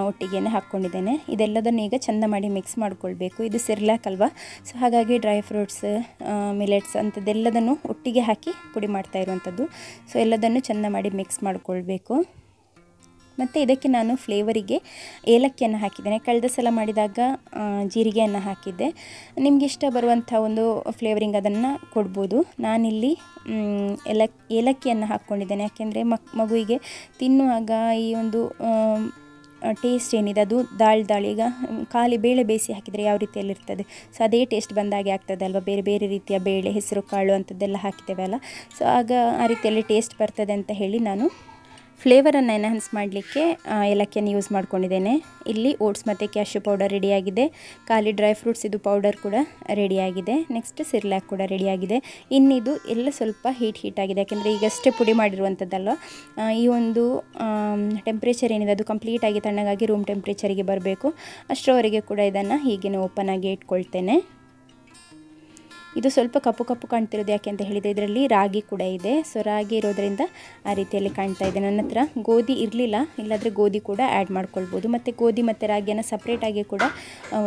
ಒಟ್ಟಿಗೆ ಹಾಕ್ಕೊಂಡಿದ್ದೇನೆ. ಇದೆಲ್ಲದನ್ನು ಈಗ ಚೆಂದ ಮಾಡಿ ಮಿಕ್ಸ್ ಮಾಡ್ಕೊಳ್ಬೇಕು. ಇದು ಸಿರ್ಲಾಕ್ ಅಲ್ವಾ, ಸೊ ಹಾಗಾಗಿ ಡ್ರೈ ಫ್ರೂಟ್ಸ್, ಮಿಲೆಟ್ಸ್ ಅಂಥದ್ದೆಲ್ಲದನ್ನು ಒಟ್ಟಿಗೆ ಹಾಕಿ ಪುಡಿ ಮಾಡ್ತಾ ಇರುವಂಥದ್ದು. ಸೊ ಎಲ್ಲದನ್ನು ಚೆಂದ ಮಾಡಿ ಮಿಕ್ಸ್ ಮಾಡ್ಕೊಳ್ಬೇಕು. ಮತ್ತು ಇದಕ್ಕೆ ನಾನು ಫ್ಲೇವರಿಗೆ ಏಲಕ್ಕಿಯನ್ನು ಹಾಕಿದ್ದೇನೆ. ಕಳೆದ ಸಲ ಮಾಡಿದಾಗ ಜೀರಿಗೆಯನ್ನು ಹಾಕಿದ್ದೆ. ನಿಮಗೆ ಇಷ್ಟ ಬರುವಂಥ ಒಂದು ಫ್ಲೇವರಿಂಗ್ ಅದನ್ನು ಕೊಡ್ಬೋದು. ನಾನಿಲ್ಲಿ ಏಲಕ್ಕಿಯನ್ನು ಹಾಕ್ಕೊಂಡಿದ್ದೇನೆ, ಯಾಕೆಂದರೆ ಮಗುವಿಗೆ ತಿನ್ನುವಾಗ ಈ ಒಂದು ಟೇಸ್ಟ್ ಏನಿದೆ ಅದು ದಾಳು ಈಗ ಖಾಲಿ ಬೇಳೆ ಬೇಯಿಸಿ ಹಾಕಿದರೆ ಯಾವ ರೀತಿಯಲ್ಲಿರ್ತದೆ, ಸೊ ಅದೇ ಟೇಸ್ಟ್ ಬಂದಾಗೆ ಆಗ್ತದೆ ಅಲ್ವಾ. ಬೇರೆ ರೀತಿಯ ಬೇಳೆ, ಹೆಸರು ಕಾಳು ಅಂಥದ್ದೆಲ್ಲ ಹಾಕಿದ್ದೇವೆ ಅಲ್ಲ, ಸೊ ಆಗ ಆ ರೀತಿಯಲ್ಲಿ ಟೇಸ್ಟ್ ಬರ್ತದೆ ಅಂತ ಹೇಳಿ ನಾನು ಫ್ಲೇವರನ್ನು ಎನ್ಹಾನ್ಸ್ ಮಾಡಲಿಕ್ಕೆ ಏಲಕ್ಕಿಯನ್ನು ಯೂಸ್ ಮಾಡ್ಕೊಂಡಿದ್ದೇನೆ. ಇಲ್ಲಿ ಓಟ್ಸ್ ಮತ್ತು ಕ್ಯಾಶ್ಯೂ ಪೌಡರ್ ರೆಡಿಯಾಗಿದೆ, ಖಾಲಿ ಡ್ರೈ ಫ್ರೂಟ್ಸ್ ಇದು ಪೌಡರ್ ಕೂಡ ರೆಡಿಯಾಗಿದೆ, ನೆಕ್ಸ್ಟ್ ಸಿರ್ಲಾಕ್ ಕೂಡ ರೆಡಿಯಾಗಿದೆ. ಇನ್ನಿದು ಎಲ್ಲ ಸ್ವಲ್ಪ ಹೀಟ್ ಆಗಿದೆ, ಯಾಕೆಂದರೆ ಈಗಷ್ಟೇ ಪುಡಿ ಮಾಡಿರುವಂಥದ್ದಲ್ವ. ಈ ಒಂದು ಟೆಂಪ್ರೇಚರ್ ಏನಿದೆ ಅದು ಕಂಪ್ಲೀಟಾಗಿ ತಣ್ಣಗಾಗಿ ರೂಮ್ ಟೆಂಪ್ರೇಚರಿಗೆ ಬರಬೇಕು. ಅಷ್ಟರವರೆಗೆ ಕೂಡ ಇದನ್ನು ಹೀಗೆ ಓಪನ್ ಆಗಿ ಇಟ್ಕೊಳ್ತೇನೆ. ಇದು ಸ್ವಲ್ಪ ಕಪ್ಪು ಕಾಣ್ತಿರೋದು ಯಾಕೆ ಅಂತ ಹೇಳಿದರೆ ಇದರಲ್ಲಿ ರಾಗಿ ಕೂಡ ಇದೆ, ಸೊ ರಾಗಿ ಇರೋದರಿಂದ ಆ ರೀತಿಯಲ್ಲಿ ಕಾಣ್ತಾ ಇದೆ. ನನ್ನ ಹತ್ರ ಗೋಧಿ ಇರಲಿಲ್ಲ, ಇಲ್ಲಾಂದರೆ ಗೋಧಿ ಕೂಡ ಆ್ಯಡ್ ಮಾಡ್ಕೊಳ್ಬೋದು. ಮತ್ತು ಗೋಧಿ ಮತ್ತು ರಾಗಿಯನ್ನು ಸಪ್ರೇಟಾಗಿ ಕೂಡ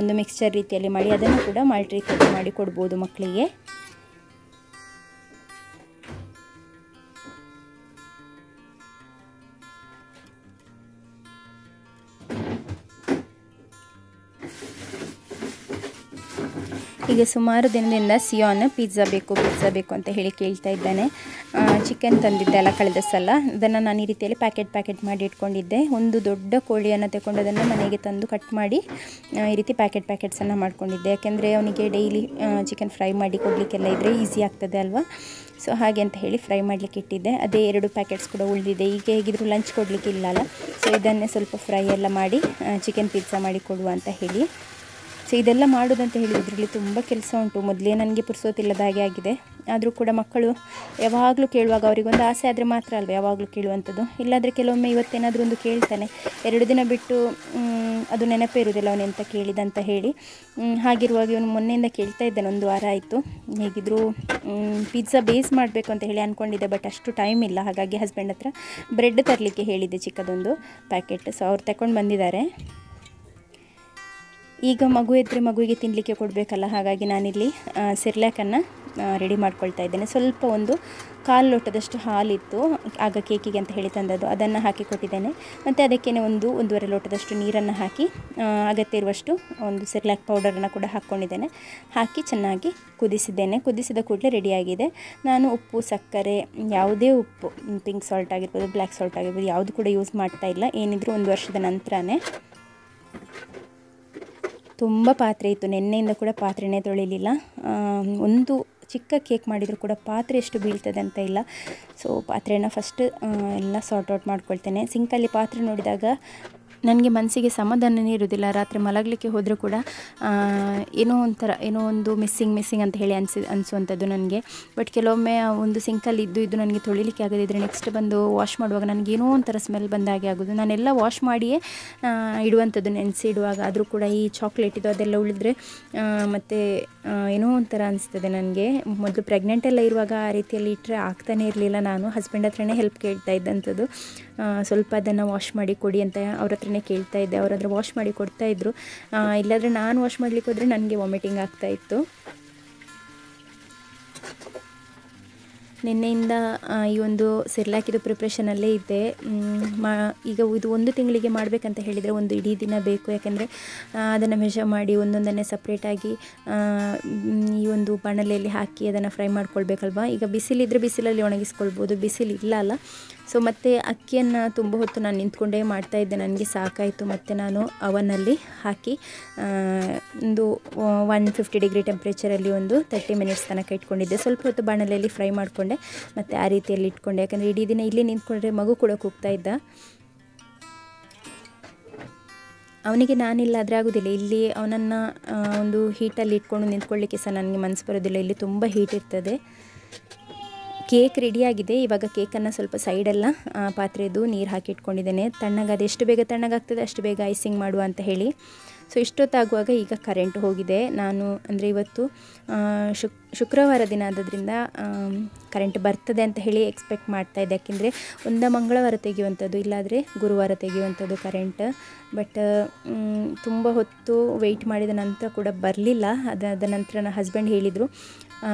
ಒಂದು ಮಿಕ್ಸ್ಚರ್ ರೀತಿಯಲ್ಲಿ ಮಾಡಿ ಅದನ್ನು ಕೂಡ ಮಾಲ್ಟ್ ರೀತಿಯಲ್ಲಿ ಮಾಡಿ ಕೊಡ್ಬೋದು ಮಕ್ಕಳಿಗೆ. ಹೀಗೆ ಸುಮಾರು ದಿನದಿಂದ ಸಿಯಾನ್ ಪಿಜ್ಜಾ ಬೇಕು ಅಂತ ಹೇಳಿ ಕೇಳ್ತಾ ಇದ್ದಾನೆ. ಚಿಕನ್ ತಂದಿದ್ದೆ ಅಲ್ಲ ಕಳೆದ ಸಲ, ಅದನ್ನು ನಾನು ಈ ರೀತಿಯಲ್ಲಿ ಪ್ಯಾಕೆಟ್ ಮಾಡಿ ಇಟ್ಕೊಂಡಿದ್ದೆ. ಒಂದು ದೊಡ್ಡ ಕೋಳಿಯನ್ನು ತಗೊಂಡು ಅದನ್ನು ಮನೆಗೆ ತಂದು ಕಟ್ ಮಾಡಿ ಈ ರೀತಿ ಪ್ಯಾಕೆಟ್ಸನ್ನು ಮಾಡ್ಕೊಂಡಿದ್ದೆ, ಯಾಕೆಂದರೆ ಅವನಿಗೆ ಡೈಲಿ ಚಿಕನ್ ಫ್ರೈ ಮಾಡಿ ಕೊಡಲಿಕ್ಕೆಲ್ಲ ಇದ್ದರೆ ಈಸಿ ಆಗ್ತದೆ ಅಲ್ವಾ. ಸೊ ಹಾಗೆ ಅಂತ ಹೇಳಿ ಫ್ರೈ ಮಾಡಲಿಕ್ಕೆ ಇಟ್ಟಿದ್ದೆ. ಅದೇ 2 ಪ್ಯಾಕೆಟ್ಸ್ ಕೂಡ ಉಳಿದಿದೆ. ಈಗ ಹೇಗಿದ್ರು ಲಂಚ್ ಕೊಡಲಿಕ್ಕೆ ಇಲ್ಲಲ್ಲ, ಸೊ ಇದನ್ನೇ ಸ್ವಲ್ಪ ಫ್ರೈ ಎಲ್ಲ ಮಾಡಿ ಚಿಕನ್ ಪಿಜ್ಜಾ ಮಾಡಿ ಕೊಡುವ ಅಂತ ಹೇಳಿ. ಸೊ ಇದೆಲ್ಲ ಮಾಡೋದಂತ ಹೇಳಿದರೆ ಇದರಲ್ಲಿ ತುಂಬ ಕೆಲಸ ಉಂಟು. ಮೊದಲೇ ನನಗೆ ಪುರ್ಸೋತಿಲ್ಲದ ಹಾಗೆ ಆಗಿದೆ. ಆದರೂ ಕೂಡ ಮಕ್ಕಳು ಯಾವಾಗಲೂ ಕೇಳುವಾಗ ಅವರಿಗೊಂದು ಆಸೆ ಆದರೆ ಮಾತ್ರ ಅಲ್ವ ಯಾವಾಗಲೂ ಕೇಳುವಂಥದ್ದು. ಇಲ್ಲಾಂದರೆ ಕೆಲವೊಮ್ಮೆ ಇವತ್ತೇನಾದರೂ ಒಂದು ಕೇಳ್ತಾನೆ, 2 ದಿನ ಬಿಟ್ಟು ಅದು ನೆನಪೇ ಇರೋದಿಲ್ಲ ಅವನೆಂತ ಕೇಳಿದಂತ ಹೇಳಿ. ಹಾಗಿರುವಾಗ ಇವನು ಮೊನ್ನೆಯಿಂದ ಕೇಳ್ತಾ ಇದ್ದಾನೆ, 1 ವಾರ ಆಯಿತು. ಹೇಗಿದ್ದರೂ ಪಿಜ್ಜಾ ಬೇಸ್ ಮಾಡಬೇಕು ಅಂತ ಹೇಳಿ ಅಂದ್ಕೊಂಡಿದ್ದೆ, ಬಟ್ ಅಷ್ಟು ಟೈಮ್ ಇಲ್ಲ. ಹಾಗಾಗಿ ಹಸ್ಬೆಂಡ್ ಹತ್ರ ಬ್ರೆಡ್ ತರಲಿಕ್ಕೆ ಹೇಳಿದ್ದೆ, ಚಿಕ್ಕದೊಂದು ಪ್ಯಾಕೆಟ್. ಸೊ ಅವ್ರು ತಗೊಂಡು ಬಂದಿದ್ದಾರೆ. ಈಗ ಮಗು ಇದ್ದರೆ ಮಗುವಿಗೆ ತಿನ್ನಲಿಕ್ಕೆ ಕೊಡಬೇಕಲ್ಲ, ಹಾಗಾಗಿ ನಾನಿಲ್ಲಿ ಸಿರ್ಲಾಕನ್ನು ರೆಡಿ ಮಾಡ್ಕೊಳ್ತಾ ಇದ್ದೇನೆ. ಸ್ವಲ್ಪ ಒಂದು 1/4 ಲೋಟದಷ್ಟು ಹಾಲಿತ್ತು, ಆಗ ಕೇಕಿಗೆ ಅಂತ ಹೇಳಿ ತಂದದ್ದು, ಅದನ್ನು ಹಾಕಿ ಕೊಟ್ಟಿದ್ದೇನೆ. ಮತ್ತು ಅದಕ್ಕೇ 1-1.5 ಲೋಟದಷ್ಟು ನೀರನ್ನು ಹಾಕಿ ಅಗತ್ಯ ಇರುವಷ್ಟು ಒಂದು ಸಿರ್ಲಾಕ್ ಪೌಡರನ್ನು ಕೂಡ ಹಾಕ್ಕೊಂಡಿದ್ದೇನೆ. ಹಾಕಿ ಚೆನ್ನಾಗಿ ಕುದಿಸಿದ್ದೇನೆ. ಕುದಿಸಿದ ಕೂಡಲೇ ರೆಡಿಯಾಗಿದೆ. ನಾನು ಉಪ್ಪು, ಸಕ್ಕರೆ, ಯಾವುದೇ ಉಪ್ಪು, ಪಿಂಕ್ ಸಾಲ್ಟ್ ಆಗಿರ್ಬೋದು, ಬ್ಲ್ಯಾಕ್ ಸಾಲ್ಟ್ ಆಗಿರ್ಬೋದು, ಯಾವುದು ಕೂಡ ಯೂಸ್ ಮಾಡ್ತಾ ಇಲ್ಲ. ಏನಿದ್ರು 1 ವರ್ಷದ ನಂತರನೇ. ತುಂಬ ಪಾತ್ರೆ ಇತ್ತು, ನೆನ್ನೆಯಿಂದ ಕೂಡ ಪಾತ್ರೆನೇ ತೊಳಿಲಿಲ್ಲ. ಒಂದು ಚಿಕ್ಕ ಕೇಕ್ ಮಾಡಿದರೂ ಕೂಡ ಪಾತ್ರೆ ಎಷ್ಟು ಬೀಳ್ತದೆ ಅಂತ ಇಲ್ಲ. ಸೊ ಪಾತ್ರೆನ ಫಸ್ಟ್ ಎಲ್ಲ ಸಾರ್ಟ್ ಔಟ್ ಮಾಡ್ಕೊಳ್ತೇನೆ. ಸಿಂಕಲ್ಲಿ ಪಾತ್ರೆ ನೋಡಿದಾಗ ನನಗೆ ಮನಸ್ಸಿಗೆ ಸಮಾಧಾನನೇ ಇರೋದಿಲ್ಲ. ರಾತ್ರಿ ಮಲಗಲಿಕ್ಕೆ ಹೋದರೂ ಕೂಡ ಏನೋ ಒಂದು ಮಿಸ್ಸಿಂಗ್ ಅಂತ ಹೇಳಿ ಅನಿಸುವಂಥದ್ದು ನನಗೆ. ಬಟ್ ಕೆಲವೊಮ್ಮೆ ಒಂದು ಸಿಂಕಲ್ಲಿ ಇದು ನನಗೆ ತೊಳಿಲಿಕ್ಕೆ ಆಗದಿದ್ದರೆ ನೆಕ್ಸ್ಟ್ ಬಂದು ವಾಶ್ ಮಾಡುವಾಗ ನನಗೇನೋ ಒಂಥರ ಸ್ಮೆಲ್ ಬಂದಾಗೆ ಆಗೋದು. ನಾನೆಲ್ಲ ವಾಶ್ ಮಾಡಿಯೇ ಇಡುವಂಥದ್ದು, ನೆನೆಸಿ ಇಡುವಾಗ. ಆದರೂ ಕೂಡ ಈ ಚಾಕ್ಲೇಟ್ ಇದು ಅದೆಲ್ಲ ಉಳಿದ್ರೆ ಮತ್ತು ಏನೋ ಒಂಥರ ಅನಿಸ್ತದೆ ನನಗೆ. ಮೊದಲು ಪ್ರೆಗ್ನೆಂಟ್ ಎಲ್ಲ ಇರುವಾಗ ಆ ರೀತಿಯಲ್ಲಿ ಇಟ್ಟರೆ ಆಗ್ತಾನೇ ಇರಲಿಲ್ಲ. ನಾನು ಹಸ್ಬೆಂಡ್ ಹತ್ರನೇ ಹೆಲ್ಪ್ ಕೇಳ್ತಾ ಇದ್ದಂಥದ್ದು, ಸ್ವಲ್ಪ ಅದನ್ನು ವಾಶ್ ಮಾಡಿ ಕೊಡಿ ಅಂತ ಅವ್ರ ಹತ್ರನೇ ಕೇಳ್ತಾ ಇದ್ದೆ. ಅವ್ರ ಹತ್ರ ವಾಶ್ ಮಾಡಿ ಕೊಡ್ತಾಯಿದ್ರು. ಇಲ್ಲಾಂದರೆ ನಾನು ವಾಶ್ ಮಾಡಲಿಕ್ಕೆ ಹೋದರೆ ನನಗೆ ವಾಮಿಟಿಂಗ್ ಆಗ್ತಾಯಿತ್ತು. ನಿನ್ನೆಯಿಂದ ಈ ಒಂದು ಸೆರ್ಲಾಕಿದು ಪ್ರಿಪ್ರೇಷನಲ್ಲೇ ಇದ್ದೆ. ಈಗ ಇದು 1 ತಿಂಗಳಿಗೆ ಮಾಡಬೇಕಂತ ಹೇಳಿದರೆ ಒಂದು ಇಡೀ ದಿನ ಬೇಕು. ಯಾಕೆಂದರೆ ಅದನ್ನು ಮೆಷರ್ ಮಾಡಿ ಒಂದೊಂದನ್ನೇ ಸಪ್ರೇಟಾಗಿ ಈ ಒಂದು ಬಾಣಲೆಯಲ್ಲಿ ಹಾಕಿ ಅದನ್ನು ಫ್ರೈ ಮಾಡ್ಕೊಳ್ಬೇಕಲ್ವ. ಈಗ ಬಿಸಿಲಿದ್ದರೆ ಬಿಸಿಲಲ್ಲಿ ಒಣಗಿಸ್ಕೊಳ್ಬೋದು, ಬಿಸಿಲಿಲ್ಲ ಅಲ್ಲ. ಸೊ ಮತ್ತು ಅಕ್ಕಿಯನ್ನು ತುಂಬ ಹೊತ್ತು ನಾನು ನಿಂತ್ಕೊಂಡೇ ಮಾಡ್ತಾಯಿದ್ದೆ, ನನಗೆ ಸಾಕಾಯಿತು. ಮತ್ತು ನಾನು ಅವನಲ್ಲಿ ಹಾಕಿ ಒಂದು 150 ಡಿಗ್ರಿ ಟೆಂಪ್ರೇಚರಲ್ಲಿ ಒಂದು 30 ಮಿನಿಟ್ಸ್ ತನಕ ಇಟ್ಕೊಂಡಿದ್ದೆ. ಸ್ವಲ್ಪ ಹೊತ್ತು ಬಾಣಲೆಯಲ್ಲಿ ಫ್ರೈ ಮಾಡಿಕೊಂಡೆ ಮತ್ತು ಆ ರೀತಿಯಲ್ಲಿ ಇಟ್ಕೊಂಡೆ. ಯಾಕಂದರೆ ಇಡೀ ದಿನ ಇಲ್ಲಿ ನಿಂತ್ಕೊಂಡ್ರೆ ಮಗು ಕೂಡ ಕೂಗ್ತಾ ಇದ್ದ. ಅವನಿಗೆ ನಾನಿಲ್ಲ ಆದರೆ ಆಗೋದಿಲ್ಲ. ಇಲ್ಲಿ ಅವನನ್ನು ಒಂದು ಹೀಟಲ್ಲಿ ಇಟ್ಕೊಂಡು ನಿಂತ್ಕೊಳ್ಳಿಕ್ಕೆ ಸಹ ನನಗೆ ಮನಸ್ಸು ಬರೋದಿಲ್ಲ, ಇಲ್ಲಿ ತುಂಬ ಹೀಟ್ ಇರ್ತದೆ. ಕೇಕ್ ರೆಡಿಯಾಗಿದೆ. ಇವಾಗ ಕೇಕನ್ನು ಸ್ವಲ್ಪ ಸೈಡೆಲ್ಲ ಪಾತ್ರೆದು ನೀರು ಹಾಕಿ ಇಟ್ಕೊಂಡಿದ್ದೇನೆ. ತಣ್ಣಗಾದ ಎಷ್ಟು ಬೇಗ ತಣ್ಣಗಾಗ್ತದೆ ಅಷ್ಟು ಬೇಗ ಐಸಿಂಗ್ ಮಾಡುವ ಅಂತ ಹೇಳಿ. ಸೊ ಇಷ್ಟೊತ್ತಾಗುವಾಗ ಈಗ ಕರೆಂಟ್ ಹೋಗಿದೆ. ನಾನು ಅಂದರೆ ಇವತ್ತು ಶುಕ್ರವಾರ ದಿನ ಆದದ್ರಿಂದ ಕರೆಂಟ್ ಬರ್ತದೆ ಅಂತ ಹೇಳಿ ಎಕ್ಸ್ಪೆಕ್ಟ್ ಮಾಡ್ತಾಯಿದ್ದೆ. ಯಾಕೆಂದರೆ ಮಂಗಳವಾರ ತೆಗೆಯುವಂಥದ್ದು, ಇಲ್ಲಾದರೆ ಗುರುವಾರ ತೆಗೆಯುವಂಥದ್ದು ಕರೆಂಟ್. ಬಟ್ ತುಂಬ ಹೊತ್ತು ವೆಯ್ಟ್ ಮಾಡಿದ ನಂತರ ಕೂಡ ಬರಲಿಲ್ಲ. ಅದಾದ ನಂತರ ನನ್ನ ಹಸ್ಬೆಂಡ್ ಹೇಳಿದರು,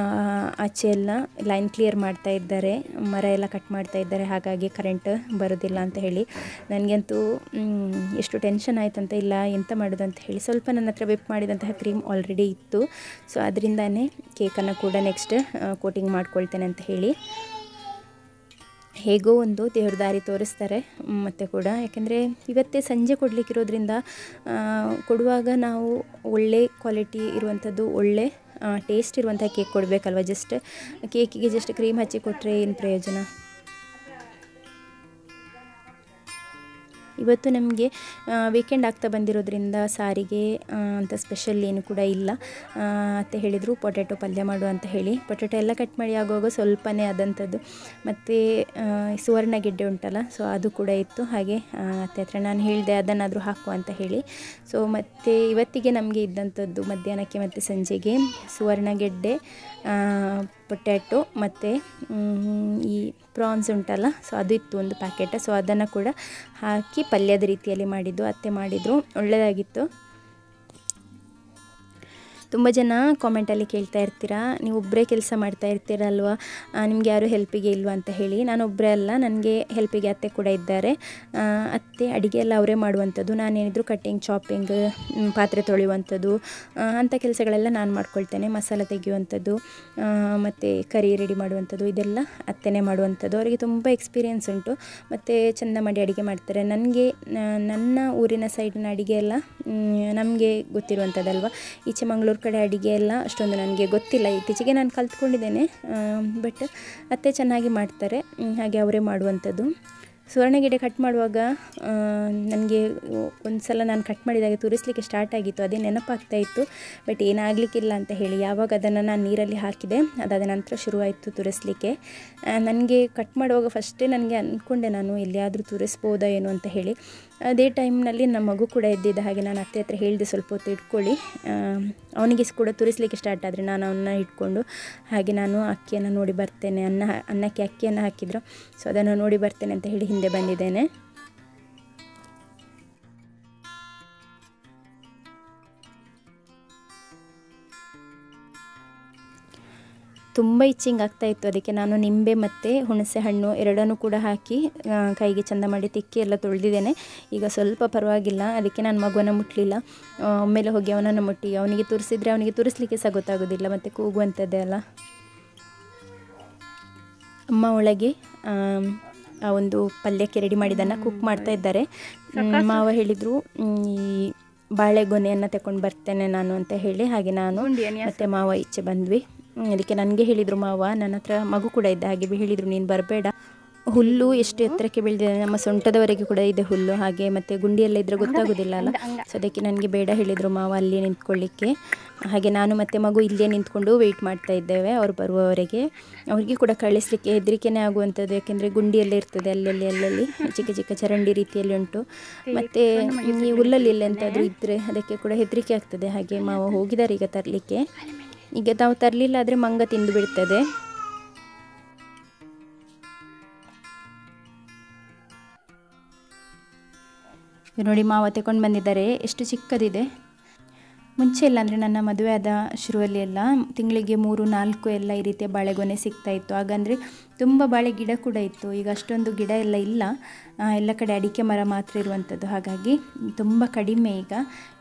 ಆಚೆ ಎಲ್ಲ ಲೈನ್ ಕ್ಲಿಯರ್ ಮಾಡ್ತಾ ಇದ್ದಾರೆ, ಮರ ಎಲ್ಲ ಕಟ್ ಮಾಡ್ತಾ ಇದ್ದಾರೆ, ಹಾಗಾಗಿ ಕರೆಂಟ್ ಬರೋದಿಲ್ಲ ಅಂತ ಹೇಳಿ. ನನಗಂತೂ ಎಷ್ಟು ಟೆನ್ಷನ್ ಆಯ್ತಂತ ಇಲ್ಲ ಎಂತ ಮಾಡೋದು ಅಂತ ಹೇಳಿ. ಸ್ವಲ್ಪ ನನ್ನ ಹತ್ರ ವಿಪ್ ಮಾಡಿದಂತಹ ಕ್ರೀಮ್ ಆಲ್ರೆಡಿ ಇತ್ತು. ಸೊ ಅದರಿಂದನೇ ಕೇಕನ್ನು ಕೂಡ ನೆಕ್ಸ್ಟ್ ಕೋಟಿಂಗ್ ಮಾಡ್ಕೊಳ್ತೇನೆ ಅಂತ ಹೇಳಿ. ಹೇಗೋ ಒಂದು ದೇವ್ರ ದಾರಿ ತೋರಿಸ್ತಾರೆ ಮತ್ತು ಕೂಡ. ಯಾಕೆಂದರೆ ಇವತ್ತೇ ಸಂಜೆ ಕೊಡಲಿಕ್ಕಿರೋದ್ರಿಂದ ಕೊಡುವಾಗ ನಾವು ಒಳ್ಳೆ ಕ್ವಾಲಿಟಿ ಇರುವಂಥದ್ದು, ಒಳ್ಳೆ ಟೇಸ್ಟ್ ಇರುವಂಥ ಕೇಕ್ ಕೊಡಬೇಕಲ್ವ. ಜಸ್ಟ್ ಕೇಕಿಗೆ ಜಸ್ಟ್ ಕ್ರೀಮ್ ಹಚ್ಚಿ ಕೊಟ್ಟರೆ ಏನು ಪ್ರಯೋಜನ. ಇವತ್ತು ನಮಗೆ ವೀಕೆಂಡ್ ಆಗ್ತಾ ಬಂದಿರೋದ್ರಿಂದ ಸಾರಿಗೆ ಅಂತ ಸ್ಪೆಷಲ್ ಏನು ಕೂಡ ಇಲ್ಲ. ಅತ್ತೆ ಹೇಳಿದರು ಪೊಟ್ಯಾಟೊ ಪಲ್ಯ ಮಾಡು ಅಂತ ಹೇಳಿ. ಪೊಟ್ಯಾಟೊ ಎಲ್ಲ ಕಟ್ ಮಾಡಿ ಆಗುವಾಗ ಸ್ವಲ್ಪನೇ ಆದಂಥದ್ದು. ಮತ್ತು ಸುವರ್ಣಗೆಡ್ಡೆ ಉಂಟಲ್ಲ, ಸೊ ಅದು ಕೂಡ ಇತ್ತು. ಹಾಗೆ ಅತ್ತೆ ಹತ್ರ ನಾನು ಹೇಳಿದೆ ಅದನ್ನಾದರೂ ಹಾಕು ಅಂತ ಹೇಳಿ. ಸೊ ಮತ್ತು ಇವತ್ತಿಗೆ ನಮಗೆ ಇದ್ದಂಥದ್ದು ಮಧ್ಯಾಹ್ನಕ್ಕೆ ಮತ್ತು ಸಂಜೆಗೆ ಸುವರ್ಣಗೆಡ್ಡೆ, ಪೊಟ್ಯಾಟೊ ಮತ್ತು ಈ ಪ್ರಾನ್ಸ್ ಉಂಟಲ್ಲ, ಸೊ ಅದು ಇತ್ತು ಒಂದು ಪ್ಯಾಕೆಟ್. ಸೊ ಅದನ್ನು ಕೂಡ ಹಾಕಿ ಪಲ್ಯದ ರೀತಿಯಲ್ಲಿ ಮಾಡಿದ್ದು ಅತ್ತೆ ಮಾಡಿದರು, ಒಳ್ಳೆಯದಾಗಿತ್ತು. ತುಂಬ ಜನ ಕಾಮೆಂಟಲ್ಲಿ ಕೇಳ್ತಾ ಇರ್ತೀರಾ, ನೀವು ಒಬ್ಬರೇ ಕೆಲಸ ಮಾಡ್ತಾ ಇರ್ತೀರಲ್ವ, ನಿಮಗೆ ಯಾರು ಹೆಲ್ಪಿಗೆ ಇಲ್ವಾ ಅಂತ ಹೇಳಿ. ನಾನು ಒಬ್ಬರೇ ಅಲ್ಲ, ನನಗೆ ಹೆಲ್ಪಿಗೆ ಅತ್ತೆ ಕೂಡ ಇದ್ದಾರೆ. ಅತ್ತೆ ಅಡುಗೆ ಎಲ್ಲ ಅವರೇ ಮಾಡುವಂಥದ್ದು. ನಾನೇನಿದ್ರು ಕಟ್ಟಿಂಗ್, ಚಾಪಿಂಗ್, ಪಾತ್ರೆ ತೊಳೆಯುವಂಥದ್ದು ಅಂಥ ಕೆಲಸಗಳೆಲ್ಲ ನಾನು ಮಾಡ್ಕೊಳ್ತೇನೆ. ಮಸಾಲೆ ತೆಗೆಯುವಂಥದ್ದು ಮತ್ತು ಕರಿ ರೆಡಿ ಮಾಡುವಂಥದ್ದು ಇದೆಲ್ಲ ಅತ್ತೆನೇ ಮಾಡುವಂಥದ್ದು. ಅವರಿಗೆ ತುಂಬ ಎಕ್ಸ್ಪೀರಿಯೆನ್ಸ್ ಉಂಟು ಮತ್ತು ಚೆಂದ ಮಾಡಿ ಅಡುಗೆ ಮಾಡ್ತಾರೆ. ನನಗೆ ನನ್ನ ಊರಿನ ಸೈಡಿನ ಅಡುಗೆ ಎಲ್ಲ ನಮಗೆ ಗೊತ್ತಿರುವಂಥದ್ದಲ್ವ. ಈಚೆ ಮಂಗಳೂರು ಕಡೆ ಅಡುಗೆ ಎಲ್ಲ ಅಷ್ಟೊಂದು ನನಗೆ ಗೊತ್ತಿಲ್ಲ. ಇತ್ತೀಚೆಗೆ ನಾನು ಕಲ್ತ್ಕೊಂಡಿದ್ದೇನೆ. ಬಟ್ ಅತ್ತೆ ಚೆನ್ನಾಗಿ ಮಾಡ್ತಾರೆ, ಹಾಗೆ ಅವರೇ ಮಾಡುವಂಥದ್ದು. ಸುವರ್ಣಗೆಡ್ಡೆ ಕಟ್ ಮಾಡುವಾಗ ನನಗೆ ಒಂದು ಸಲ ನಾನು ಕಟ್ ಮಾಡಿದಾಗ ತುರಿಸ್ಲಿಕ್ಕೆ ಸ್ಟಾರ್ಟ್ ಆಗಿತ್ತು, ಅದೇ ನೆನಪಾಗ್ತಾ ಇತ್ತು. ಬಟ್ ಏನಾಗಲಿಕ್ಕಿಲ್ಲ ಅಂತ ಹೇಳಿ ಯಾವಾಗ ಅದನ್ನು ನಾನು ನೀರಲ್ಲಿ ಹಾಕಿದೆ ಅದಾದ ನಂತರ ಶುರುವಾಯಿತು ತುರಿಸ್ಲಿಕ್ಕೆ. ನನಗೆ ಕಟ್ ಮಾಡುವಾಗ ಫಸ್ಟೇ ನನಗೆ ಅಂದ್ಕೊಂಡೆ ನಾನು ಎಲ್ಲಿಯಾದರೂ ತುರಿಸ್ಬೋದಾ ಏನು ಅಂತ ಹೇಳಿ. ಅದೇ ಟೈಮ್ನಲ್ಲಿ ನಮ್ಮ ಮಗು ಕೂಡ ಎದ್ದಿದ್ದ, ಹಾಗೆ ನಾನು ಅತ್ತೆ ಹತ್ರ ಹೇಳಿದೆ ಸ್ವಲ್ಪ ಹೊತ್ತು ಇಟ್ಕೊಳ್ಳಿ, ಅವನಿಗೆ ಕೂಡ ತುರಿಸ್ಲಿಕ್ಕೆ ಸ್ಟಾರ್ಟ್ ಆದರೆ ನಾನು ಅವನ್ನ ಇಟ್ಕೊಂಡು ಹಾಗೆ ನಾನು ಅಕ್ಕಿಯನ್ನು ನೋಡಿ ಬರ್ತೇನೆ, ಅನ್ನಕ್ಕೆ ಅಕ್ಕಿಯನ್ನು ಹಾಕಿದ್ರು, ಸೊ ಅದನ್ನು ನೋಡಿ ಬರ್ತೇನೆ ಅಂತ ಹೇಳಿ ಹಿಂದೆ ಬಂದಿದ್ದೇನೆ. ತುಂಬ ಇಚ್ಚಿಂಗ್ ಆಗ್ತಾಯಿತ್ತು, ಅದಕ್ಕೆ ನಾನು ನಿಂಬೆ ಮತ್ತು ಹುಣಸೆ ಹಣ್ಣು ಎರಡನ್ನೂ ಕೂಡ ಹಾಕಿ ಕೈಗೆ ಚೆಂದ ಮಾಡಿ ತಿಕ್ಕಿ ಎಲ್ಲ ತೊಳೆದಿದ್ದೇನೆ. ಈಗ ಸ್ವಲ್ಪ ಪರವಾಗಿಲ್ಲ, ಅದಕ್ಕೆ ನಾನು ಮಗುವನ್ನು ಮುಟ್ಟಲಿಲ್ಲ. ಒಮ್ಮೆಲೆ ಹೋಗಿ ಅವನನ್ನು ಮುಟ್ಟಿ ಅವನಿಗೆ ತುರಿಸಿದ್ರೆ ಅವನಿಗೆ ತುರಿಸ್ಲಿಕ್ಕೆ ಸಹ ಗೊತ್ತಾಗೋದಿಲ್ಲ, ಮತ್ತು ಕೂಗುವಂಥದ್ದೇ ಅಲ್ಲ. ಅಮ್ಮ ಒಳಗೆ ಆ ಒಂದು ಪಲ್ಯಕ್ಕೆ ರೆಡಿ ಮಾಡಿದ್ದನ್ನು ಕುಕ್ ಮಾಡ್ತಾ ಇದ್ದಾರೆ. ಮಾವ ಹೇಳಿದರು ಈ ಬಾಳೆಗೊನೆಯನ್ನು ತಗೊಂಡು ಬರ್ತೇನೆ ನಾನು ಅಂತ ಹೇಳಿ. ಹಾಗೆ ನಾನು ಮತ್ತು ಮಾವ ಈಚೆ ಬಂದ್ವಿ. ಅದಕ್ಕೆ ನನಗೆ ಹೇಳಿದರು ಮಾವ, ನನ್ನ ಹತ್ರ ಮಗು ಕೂಡ ಇದ್ದ, ಹಾಗೆ ಹೇಳಿದರು ನೀನು ಬರಬೇಡ, ಹುಲ್ಲು ಎಷ್ಟು ಎತ್ತರಕ್ಕೆ ಬೆಳೆದಿದೆ, ನಮ್ಮ ಸೊಂಟದವರೆಗೆ ಕೂಡ ಇದೆ ಹುಲ್ಲು, ಹಾಗೆ ಮತ್ತು ಗುಂಡಿಯೆಲ್ಲ ಇದ್ದರೆ ಗೊತ್ತಾಗೋದಿಲ್ಲ ಅಲ್ಲ. ಸೊ ಅದಕ್ಕೆ ನನಗೆ ಬೇಡ ಹೇಳಿದರು ಮಾವ ಅಲ್ಲಿ ನಿಂತ್ಕೊಳ್ಳಿಕ್ಕೆ. ಹಾಗೆ ನಾನು ಮತ್ತು ಮಗು ಇಲ್ಲೇ ನಿಂತ್ಕೊಂಡು ವೆಯ್ಟ್ ಮಾಡ್ತಾ ಇದ್ದೇವೆ ಅವ್ರು ಬರುವವರೆಗೆ. ಅವರಿಗೆ ಕೂಡ ಕಳಿಸ್ಲಿಕ್ಕೆ ಹೆದರಿಕೆನೇ ಆಗುವಂಥದ್ದು, ಯಾಕೆಂದರೆ ಗುಂಡಿಯೆಲ್ಲ ಇರ್ತದೆ ಅಲ್ಲಲ್ಲಿ ಚಿಕ್ಕ ಚಿಕ್ಕ ಚರಂಡಿ ರೀತಿಯಲ್ಲಿ ಉಂಟು. ಮತ್ತು ಈ ಹುಲ್ಲಲ್ಲಿ ಎಂತಾದರೂ ಇದ್ದರೆ ಅದಕ್ಕೆ ಕೂಡ ಹೆದರಿಕೆ ಆಗ್ತದೆ. ಹಾಗೆ ಮಾವ ಹೋಗಿದ್ದಾರೆ ಈಗ ತರಲಿಕ್ಕೆ. ಈಗ ನಾವು ತರಲಿಲ್ಲ ಆದರೆ ಮಂಗ ತಿಂದು ಬಿಡ್ತದೆ. ನೋಡಿ ಮಾವ ತಗೊಂಡು ಬಂದಿದ್ದಾರೆ, ಎಷ್ಟು ಚಿಕ್ಕದಿದೆ. ಮುಂಚೆ ಎಲ್ಲ ಅಂದರೆ ನನ್ನ ಮದುವೆ ಆದ ಶುರುವಲ್ಲಿ ಎಲ್ಲ ತಿಂಗಳಿಗೆ 3-4 ಎಲ್ಲ ಈ ರೀತಿಯ ಬಾಳೆಗೊನೆ ಸಿಗ್ತಾಯಿತ್ತು. ಹಾಗಂದರೆ ತುಂಬ ಬಾಳೆ ಗಿಡ ಕೂಡ ಇತ್ತು. ಈಗ ಅಷ್ಟೊಂದು ಗಿಡ ಎಲ್ಲ ಇಲ್ಲ, ಎಲ್ಲ ಕಡೆ ಅಡಿಕೆ ಮರ ಮಾತ್ರ ಇರುವಂಥದ್ದು. ಹಾಗಾಗಿ ತುಂಬ ಕಡಿಮೆ ಈಗ.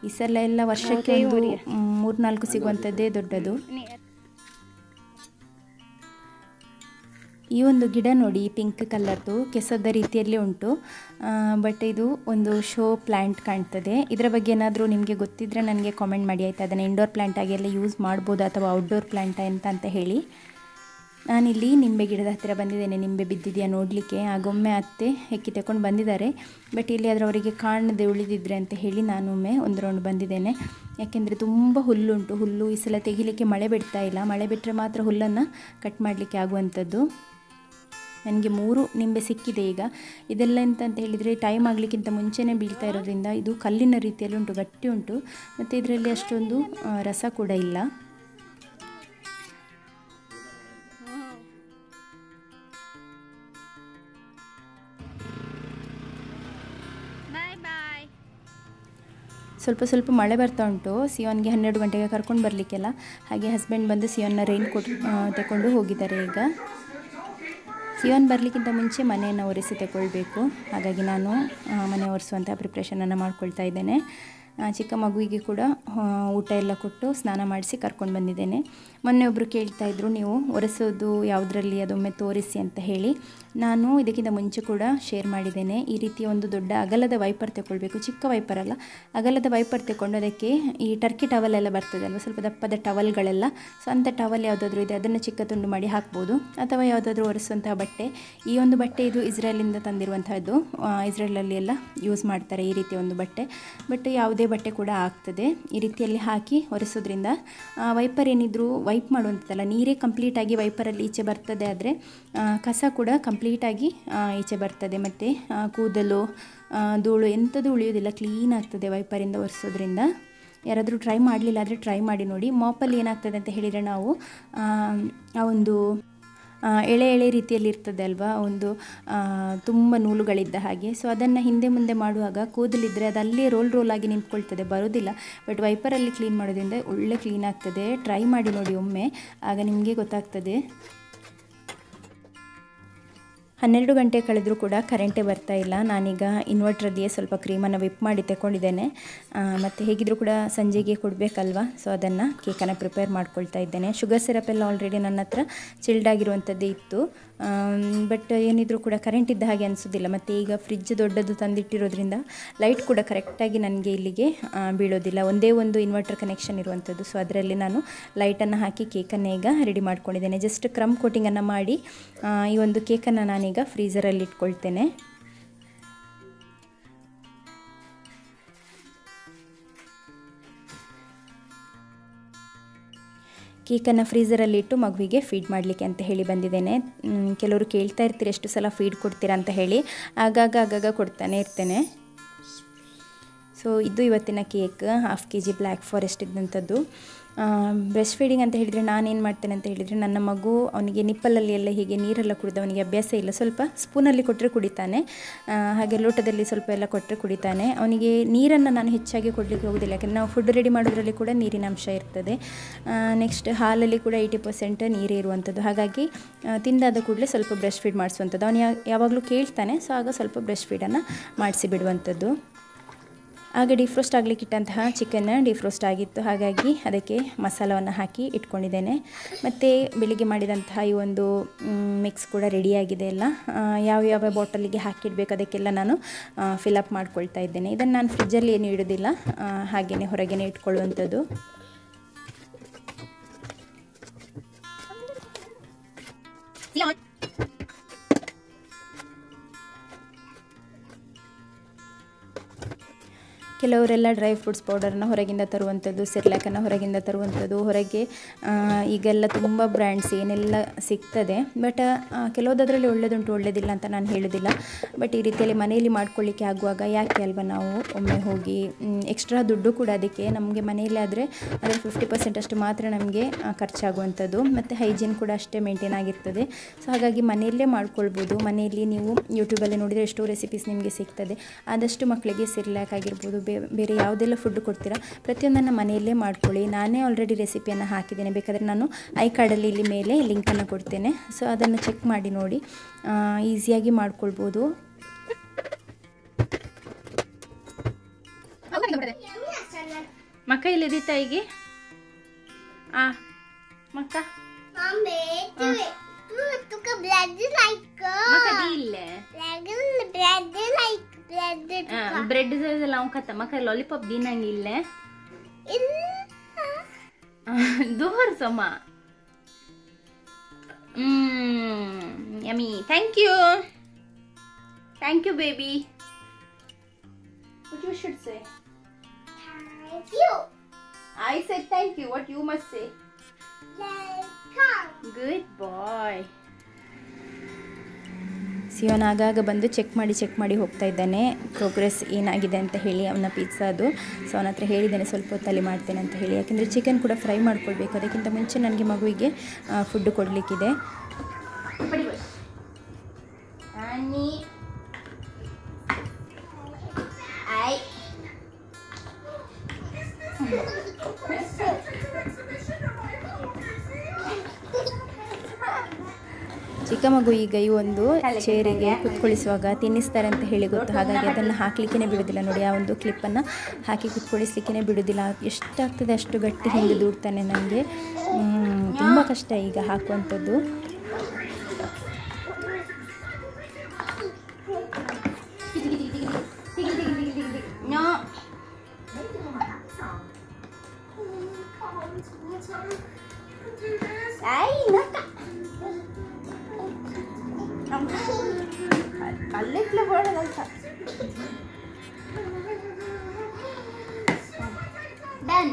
ಈ ಸಲ ಎಲ್ಲ ವರ್ಷಕ್ಕೆ 3-4 ಸಿಗುವಂಥದ್ದೇ ದೊಡ್ಡದು. ಈ ಒಂದು ಗಿಡ ನೋಡಿ, ಪಿಂಕ್ ಕಲರ್ದು ಕೆಸದ ರೀತಿಯಲ್ಲಿ ಉಂಟು. ಬಟ್ ಇದು ಒಂದು ಶೋ ಪ್ಲ್ಯಾಂಟ್ ಕಾಣ್ತದೆ. ಇದರ ಬಗ್ಗೆ ಏನಾದರೂ ನಿಮಗೆ ಗೊತ್ತಿದ್ದರೆ ನನಗೆ ಕಾಮೆಂಟ್ ಮಾಡಿ ಆಯಿತಾ. ಅದನ್ನು ಇಂಡೋರ್ ಪ್ಲ್ಯಾಂಟ್ ಆಗಿ ಎಲ್ಲ ಯೂಸ್ ಮಾಡ್ಬೋದು ಅಥವಾ ಔಟ್ಡೋರ್ ಪ್ಲ್ಯಾಂಟ್ ಅಂತ ಹೇಳಿ. ನಾನಿಲ್ಲಿ ನಿಂಬೆ ಗಿಡದ ಹತ್ತಿರ ಬಂದಿದ್ದೇನೆ, ನಿಂಬೆ ಬಿದ್ದಿದೆಯಾ ನೋಡಲಿಕ್ಕೆ. ಆಗೊಮ್ಮೆ ಅತ್ತೆ ಹೆಕ್ಕಿ ತಗೊಂಡು ಬಂದಿದ್ದಾರೆ. ಬಟ್ ಇಲ್ಲಿ ಅವರಿಗೆ ಕಾಣದೆ ಉಳಿದಿದ್ರೆ ಅಂತ ಹೇಳಿ ನಾನೊಮ್ಮೆ ಒಂದು ರೌಂಡ್ ಬಂದಿದ್ದೇನೆ. ಯಾಕೆಂದರೆ ತುಂಬ ಹುಲ್ಲುಂಟು. ಹುಲ್ಲು ಈ ಸಲ ತೆಗಿಲಿಕ್ಕೆ ಮಳೆ ಬಿಡ್ತಾ ಇಲ್ಲ. ಮಳೆ ಬಿಟ್ಟರೆ ಮಾತ್ರ ಹುಲ್ಲನ್ನು ಕಟ್ ಮಾಡಲಿಕ್ಕೆ ಆಗುವಂಥದ್ದು. ನನಗೆ 3 ನಿಂಬೆ ಸಿಕ್ಕಿದೆ ಈಗ. ಇದೆಲ್ಲ ಎಂತ ಹೇಳಿದರೆ ಟೈಮ್ ಆಗಲಿಕ್ಕಿಂತ ಮುಂಚೆನೇ ಬೀಳ್ತಾ ಇರೋದ್ರಿಂದ ಇದು ಕಲ್ಲಿನ ರೀತಿಯಲ್ಲಿ ಉಂಟು, ಗಟ್ಟಿ ಉಂಟು. ಮತ್ತು ಇದರಲ್ಲಿ ಅಷ್ಟೊಂದು ರಸ ಕೂಡ ಇಲ್ಲ. ಸ್ವಲ್ಪ ಮಳೆ ಬರ್ತಾ ಉಂಟು. ಸಿಯೋನ್ಗೆ 12 ಗಂಟೆಗೆ ಕರ್ಕೊಂಡು ಬರಲಿಕ್ಕೆಲ್ಲ. ಹಾಗೆ ಹಸ್ಬೆಂಡ್ ಬಂದು ಸಿಯೋನ್ನ ರೈನ್ ಕೋಟ್ ತಗೊಂಡು ಹೋಗಿದ್ದಾರೆ. ಈಗ ಸಿಯೋನ್ ಬರಲಿಕ್ಕಿಂತ ಮುಂಚೆ ಮನೆಯನ್ನು ಒರೆಸಿ ತಗೊಳ್ಬೇಕು. ಹಾಗಾಗಿ ನಾನು ಮನೆ ಒರೆಸುವಂಥ ಪ್ರಿಪ್ರೇಷನನ್ನು ಮಾಡ್ಕೊಳ್ತಾ ಇದ್ದೇನೆ. ಚಿಕ್ಕ ಮಗುವಿಗೆ ಕೂಡ ಊಟ ಎಲ್ಲ ಕೊಟ್ಟು ಸ್ನಾನ ಮಾಡಿಸಿ ಕರ್ಕೊಂಡು ಬಂದಿದ್ದೇನೆ. ಮೊನ್ನೆ ಒಬ್ಬರು ಕೇಳ್ತಾಯಿದ್ರು, ನೀವು ಒರೆಸೋದು ಯಾವುದರಲ್ಲಿ ಅದೊಮ್ಮೆ ತೋರಿಸಿ ಅಂತ ಹೇಳಿ. ನಾನು ಇದಕ್ಕಿಂತ ಮುಂಚೆ ಕೂಡ ಶೇರ್ ಮಾಡಿದ್ದೇನೆ. ಈ ರೀತಿಯ ಒಂದು ದೊಡ್ಡ ಅಗಲದ ವೈಪರ್ ತಗೊಳ್ಬೇಕು. ಚಿಕ್ಕ ವೈಪರ್ ಅಲ್ಲ, ಅಗಲದ ವೈಪರ್ ತಗೊಂಡು ಅದಕ್ಕೆ ಈ ಟರ್ಕಿ ಟವಲ್ ಎಲ್ಲ ಬರ್ತದೆ ಅಲ್ವ, ಸ್ವಲ್ಪ ದಪ್ಪದ ಟವಲ್ಗಳೆಲ್ಲ. ಸೊ ಅಂಥ ಟವಲ್ ಯಾವುದಾದ್ರೂ ಇದೆ ಅದನ್ನು ಚಿಕ್ಕ ತುಂಡು ಮಾಡಿ ಹಾಕ್ಬೋದು. ಅಥವಾ ಯಾವುದಾದ್ರೂ ಒರೆಸುವಂತಹ ಬಟ್ಟೆ. ಈ ಒಂದು ಬಟ್ಟೆ ಇದು ಇಸ್ರೇಲಿಂದ ತಂದಿರುವಂತಹದ್ದು. ಇಸ್ರೇಲಲ್ಲಿ ಎಲ್ಲ ಯೂಸ್ ಮಾಡ್ತಾರೆ ಈ ರೀತಿಯ ಒಂದು ಬಟ್ಟೆ. ಬಟ್ ಯಾವುದೇ ಬಟ್ಟೆ ಕೂಡ ಆಗ್ತದೆ. ಈ ರೀತಿಯಲ್ಲಿ ಹಾಕಿ ಒರೆಸೋದ್ರಿಂದ ವೈಪರ್ ಏನಿದ್ರು ವೈಪ್ ಮಾಡುವಂಥದ್ದಲ್ಲ, ನೀರೇ ಕಂಪ್ಲೀಟಾಗಿ ವೈಪರಲ್ಲಿ ಈಚೆ ಬರ್ತದೆ. ಆದರೆ ಕಸ ಕೂಡ ಕಂಪ್ಲೀಟಾಗಿ ಈಚೆ ಬರ್ತದೆ. ಮತ್ತು ಕೂದಲು, ಧೂಳು ಎಂಥದ್ದು ಉಳಿಯೋದಿಲ್ಲ, ಕ್ಲೀನ್ ಆಗ್ತದೆ ವೈಪರಿಂದ ಒರೆಸೋದ್ರಿಂದ. ಯಾರಾದರೂ ಟ್ರೈ ಮಾಡಲಿಲ್ಲ ಆದರೆ ಟ್ರೈ ಮಾಡಿ ನೋಡಿ. ಮಾಪಲ್ಲಿ ಏನಾಗ್ತದೆ ಅಂತ ಹೇಳಿದರೆ, ನಾವು ಆ ಒಂದು ಎಳೆ ರೀತಿಯಲ್ಲಿ ಇರ್ತದೆ ಅಲ್ವಾ, ಒಂದು ತುಂಬ ನೂಲುಗಳಿದ್ದ ಹಾಗೆ. ಸೊ ಅದನ್ನು ಹಿಂದೆ ಮುಂದೆ ಮಾಡುವಾಗ ಕೂದಲಿದ್ದರೆ ಅದು ಅಲ್ಲೇ ರೋಲ್ ಆಗಿ ನಿಂತ್ಕೊಳ್ತದೆ, ಬರೋದಿಲ್ಲ. ಬಟ್ ವೈಪರಲ್ಲಿ ಕ್ಲೀನ್ ಮಾಡೋದ್ರಿಂದ ಒಳ್ಳೆ ಕ್ಲೀನ್ ಆಗ್ತದೆ. ಟ್ರೈ ಮಾಡಿ ನೋಡಿ ಒಮ್ಮೆ, ಆಗ ನಿಮಗೆ ಗೊತ್ತಾಗ್ತದೆ. 12 ಗಂಟೆ ಕಳೆದರೂ ಕೂಡ ಕರೆಂಟೇ ಬರ್ತಾ ಇಲ್ಲ. ನಾನೀಗ ಇನ್ವರ್ಟ್ರಲ್ಲಿಯೇ ಸ್ವಲ್ಪ ಕ್ರೀಮನ್ನು ವಿಪ್ ಮಾಡಿ ತಗೊಂಡಿದ್ದೇನೆ. ಮತ್ತು ಹೇಗಿದ್ದರೂ ಕೂಡ ಸಂಜೆಗೆ ಕೊಡಬೇಕಲ್ವ, ಸೊ ಅದನ್ನು ಕೇಕನ್ನು ಪ್ರಿಪೇರ್ ಮಾಡ್ಕೊಳ್ತಾ ಇದ್ದೇನೆ. ಶುಗರ್ ಸಿರಪ್ ಎಲ್ಲ ಆಲ್ರೆಡಿ ನನ್ನ ಹತ್ರ ಚಿಲ್ಡ್ ಆಗಿರುವಂಥದ್ದೇ ಇತ್ತು. ಬಟ್ ಏನಿದ್ರೂ ಕೂಡ ಕರೆಂಟ್ ಇದ್ದ ಹಾಗೆ ಅನಿಸೋದಿಲ್ಲ. ಮತ್ತು ಈಗ ಫ್ರಿಜ್ ದೊಡ್ಡದು ತಂದಿಟ್ಟಿರೋದ್ರಿಂದ ಲೈಟ್ ಕೂಡ ಕರೆಕ್ಟಾಗಿ ನನಗೆ ಇಲ್ಲಿಗೆ ಬೀಳೋದಿಲ್ಲ. ಒಂದೇ ಒಂದು ಇನ್ವರ್ಟರ್ ಕನೆಕ್ಷನ್ ಇರುವಂಥದ್ದು. ಸೊ ಅದರಲ್ಲಿ ನಾನು ಲೈಟನ್ನು ಹಾಕಿ ಕೇಕನ್ನು ಈಗ ರೆಡಿ ಮಾಡ್ಕೊಂಡಿದ್ದೇನೆ. ಜಸ್ಟ್ ಕ್ರಮ್ ಕೋಟಿಂಗನ್ನು ಮಾಡಿ ಈ ಒಂದು ಕೇಕನ್ನು ನಾನೀಗ ಫ್ರೀಝರಲ್ಲಿ ಇಟ್ಕೊಳ್ತೇನೆ. ಕೇಕನ್ನು ಫ್ರೀಝರಲ್ಲಿ ಇಟ್ಟು ಮಗುವಿಗೆ ಫೀಡ್ ಮಾಡಲಿಕ್ಕೆ ಅಂತ ಹೇಳಿ ಬಂದಿದ್ದೇನೆ. ಕೆಲವರು ಕೇಳ್ತಾ ಇರ್ತೀರಿ ಎಷ್ಟು ಸಲ ಫೀಡ್ ಕೊಡ್ತೀರಾ ಅಂತ ಹೇಳಿ. ಆಗಾಗ ಕೊಡ್ತಾನೆ ಇರ್ತೇನೆ. ಸೊ ಇದು ಇವತ್ತಿನ ಕೇಕ್, 1/2 kg ಬ್ಲ್ಯಾಕ್ ಫಾರೆಸ್ಟ್ ಇದ್ದಂಥದ್ದು. ಬ್ರೆಸ್ಟ್ ಫೀಡಿಂಗ್ ಅಂತ ಹೇಳಿದರೆ ನಾನೇನು ಮಾಡ್ತೇನೆ ಅಂತ ಹೇಳಿದರೆ, ನನ್ನ ಮಗು ಅವನಿಗೆ ನಿಪ್ಪಲಲ್ಲಿ ಎಲ್ಲ ಹೀಗೆ ನೀರೆಲ್ಲ ಕುಡಿದು ಅವನಿಗೆ ಅಭ್ಯಾಸ ಇಲ್ಲ. ಸ್ವಲ್ಪ ಸ್ಪೂನಲ್ಲಿ ಕೊಟ್ಟರೆ ಕುಡಿತಾನೆ, ಹಾಗೆ ಲೋಟದಲ್ಲಿ ಸ್ವಲ್ಪ ಎಲ್ಲ ಕೊಟ್ಟರೆ ಕುಡಿತಾನೆ. ಅವನಿಗೆ ನೀರನ್ನು ನಾನು ಹೆಚ್ಚಾಗಿ ಕೊಡಲಿಕ್ಕೆ ಹೋಗೋದಿಲ್ಲ, ಯಾಕಂದರೆ ನಾವು ಫುಡ್ ರೆಡಿ ಮಾಡೋದ್ರಲ್ಲಿ ಕೂಡ ನೀರಿನ ಅಂಶ ಇರ್ತದೆ. ನೆಕ್ಸ್ಟ್ ಹಾಲಲ್ಲಿ ಕೂಡ 80% ನೀರೇ ಇರುವಂಥದ್ದು. ಹಾಗಾಗಿ ತಿಂದಾದ ಕೂಡಲೇ ಸ್ವಲ್ಪ ಬ್ರೆಸ್ಟ್ ಫೀಡ್ ಮಾಡಿಸುವಂಥದ್ದು. ಅವನು ಯಾವಾಗಲೂ ಕೇಳ್ತಾನೆ. ಸೊ ಆಗ ಸ್ವಲ್ಪ ಬ್ರೆಸ್ಟ್ ಫೀಡನ್ನು ಮಾಡಿಸಿ ಬಿಡುವಂಥದ್ದು. ಆಗ ಡಿಫ್ರೋಸ್ಟ್ ಆಗಲಿಕ್ಕೆ ಇಟ್ಟಂತಹ ಚಿಕನ್ ಡಿಫ್ರೋಸ್ಟ್ ಆಗಿತ್ತು. ಹಾಗಾಗಿ ಅದಕ್ಕೆ ಮಸಾಲವನ್ನು ಹಾಕಿ ಇಟ್ಕೊಂಡಿದ್ದೇನೆ. ಮತ್ತು ಬೆಳಿಗ್ಗೆ ಮಾಡಿದಂತಹ ಈ ಒಂದು ಮಿಕ್ಸ್ ಕೂಡ ರೆಡಿಯಾಗಿದೆ. ಎಲ್ಲ ಯಾವ ಬಾಟಲಿಗೆ ಹಾಕಿಡಬೇಕು ಅದಕ್ಕೆಲ್ಲ ನಾನು ಫಿಲಪ್ ಮಾಡ್ಕೊಳ್ತಾ ಇದ್ದೇನೆ. ಇದನ್ನು ನಾನು ಫ್ರಿಜ್ಜಲ್ಲಿ ಏನು ಇಡೋದಿಲ್ಲ, ಹಾಗೆಯೇ ಹೊರಗೇ ಇಟ್ಕೊಳ್ಳುವಂಥದ್ದು. ಕೆಲವರೆಲ್ಲ ಡ್ರೈ ಫ್ರೂಟ್ಸ್ ಪೌಡರನ್ನು ಹೊರಗಿಂದ ತರುವಂಥದ್ದು, ಸೆರ್ಲ್ಯಾಕನ್ನು ಹೊರಗಿಂದ ತರುವಂಥದ್ದು. ಹೊರಗೆ ಈಗೆಲ್ಲ ತುಂಬ ಬ್ರ್ಯಾಂಡ್ಸ್ ಏನೆಲ್ಲ ಸಿಗ್ತದೆ. ಬಟ್ ಕೆಲವುದರಲ್ಲಿ ಒಳ್ಳೆದುಂಟು, ಒಳ್ಳೆಯದಿಲ್ಲ ಅಂತ ನಾನು ಹೇಳೋದಿಲ್ಲ. ಬಟ್ ಈ ರೀತಿಯಲ್ಲಿ ಮನೆಯಲ್ಲಿ ಮಾಡ್ಕೊಳ್ಳಿಕ್ಕೆ ಆಗುವಾಗ ಯಾಕೆ ಅಲ್ವಾ ನಾವು ಒಮ್ಮೆ ಹೋಗಿ ಎಕ್ಸ್ಟ್ರಾ ದುಡ್ಡು ಕೂಡ ಅದಕ್ಕೆ ನಮಗೆ ಮನೆಯಲ್ಲೇ ಆದರೆ ಅದರ 50% ಅಷ್ಟು ಮಾತ್ರ ನಮಗೆ ಖರ್ಚಾಗುವಂಥದ್ದು. ಮತ್ತು ಹೈಜೀನ್ ಕೂಡ ಅಷ್ಟೇ ಮೇಂಟೈನ್ ಆಗಿರ್ತದೆ. ಸೊ ಹಾಗಾಗಿ ಮನೆಯಲ್ಲೇ ಮಾಡ್ಕೊಳ್ಬೋದು. ಮನೆಯಲ್ಲಿ ನೀವು ಯೂಟ್ಯೂಬಲ್ಲಿ ನೋಡಿದರೆ ಎಷ್ಟೋ ರೆಸಿಪೀಸ್ ನಿಮಗೆ ಸಿಗ್ತದೆ. ಆದಷ್ಟು ಮಕ್ಕಳಿಗೆ ಸೆರ್ಲ್ಯಾಕ್ ಆಗಿರ್ಬೋದು, ಬೇರೆ ಯಾವುದೆಲ್ಲ ಫುಡ್ ಕೊಡ್ತೀರಾ ಪ್ರತಿಯೊಂದನ್ನು ಮನೆಯಲ್ಲೇ ಮಾಡ್ಕೊಳ್ಳಿ. ನಾನೇ ಆಲ್ರೆಡಿ ರೆಸಿಪಿಯನ್ನು ಹಾಕಿದ್ದೇನೆ, ಬೇಕಾದರೆ ನಾನು ಐ ಕಾರ್ಡಲ್ಲಿ ಇಲ್ಲಿ ಮೇಲೆ ಲಿಂಕನ್ನು ಕೊಡ್ತೇನೆ. ಸೊ ಅದನ್ನು ಚೆಕ್ ಮಾಡಿ ನೋಡಿ, ಈಸಿಯಾಗಿ ಮಾಡ್ಕೊಳ್ಬೋದು. ಮಕ್ಕ ಇಲ್ಲದಿ ತಾಯಿಗೆ ಮಕ್ಕ ಬ್ರೆಡ್ ಖತ ಮಕ್ಕ ಲಾಲಿಪಾಪ್ ದೀನಂಗಿಲ್ಲ ದೋರ್ ಸಮ yummy. Thank you baby. What you should say? Thank you. I said thank you. What you must say? Welcome. Good boy. Sion ಆಗಾಗ ಬಂದು ಚೆಕ್ ಮಾಡಿ ಹೋಗ್ತಾ ಇದ್ದಾನೆ ಪ್ರೋಗ್ರೆಸ್ ಏನಾಗಿದೆ ಅಂತ ಹೇಳಿ ಅವನ ಪಿಜ್ಜಾದು. ಸೊ ಅವನ ಹತ್ರ ಹೇಳಿದ್ದೇನೆ ಸ್ವಲ್ಪ ಹೊತ್ತಲ್ಲಿ ಮಾಡ್ತೇನೆ ಅಂತ ಹೇಳಿ, ಯಾಕೆಂದರೆ ಚಿಕನ್ ಕೂಡ ಫ್ರೈ ಮಾಡ್ಕೊಳ್ಬೇಕು. ಅದಕ್ಕಿಂತ ಮುಂಚೆ ನನಗೆ ಮಗುವಿಗೆ ಫುಡ್ ಕೊಡಲಿಕ್ಕಿದೆ. ಚಿಕ್ಕ ಮಗು ಈಗ ಈ ಒಂದು ಚೇರಿಗೆ ಕುತ್ಕೊಳಿಸುವಾಗ ತಿನ್ನಿಸ್ತಾರೆ ಅಂತ ಹೇಳಿ ಗೊತ್ತು, ಹಾಗಾಗಿ ಅದನ್ನು ಹಾಕಲಿಕ್ಕೆ ಬಿಡೋದಿಲ್ಲ. ನೋಡಿ, ಆ ಒಂದು ಕ್ಲಿಪ್ಪನ್ನು ಹಾಕಿ ಕುತ್ಕೊಳಿಸ್ಲಿಕ್ಕೆ ಬಿಡೋದಿಲ್ಲ. ಎಷ್ಟಾಗ್ತದೆ ಅಷ್ಟು ಗಟ್ಟಿ ಹಿಂದೆ ದೂಡ್ತಾನೆ. ನನಗೆ ತುಂಬ ಕಷ್ಟ ಈಗ ಹಾಕುವಂಥದ್ದು. ಕಲ್ಲಿಟ್ಲೆ ಬೋಡದಂತ ಡನ್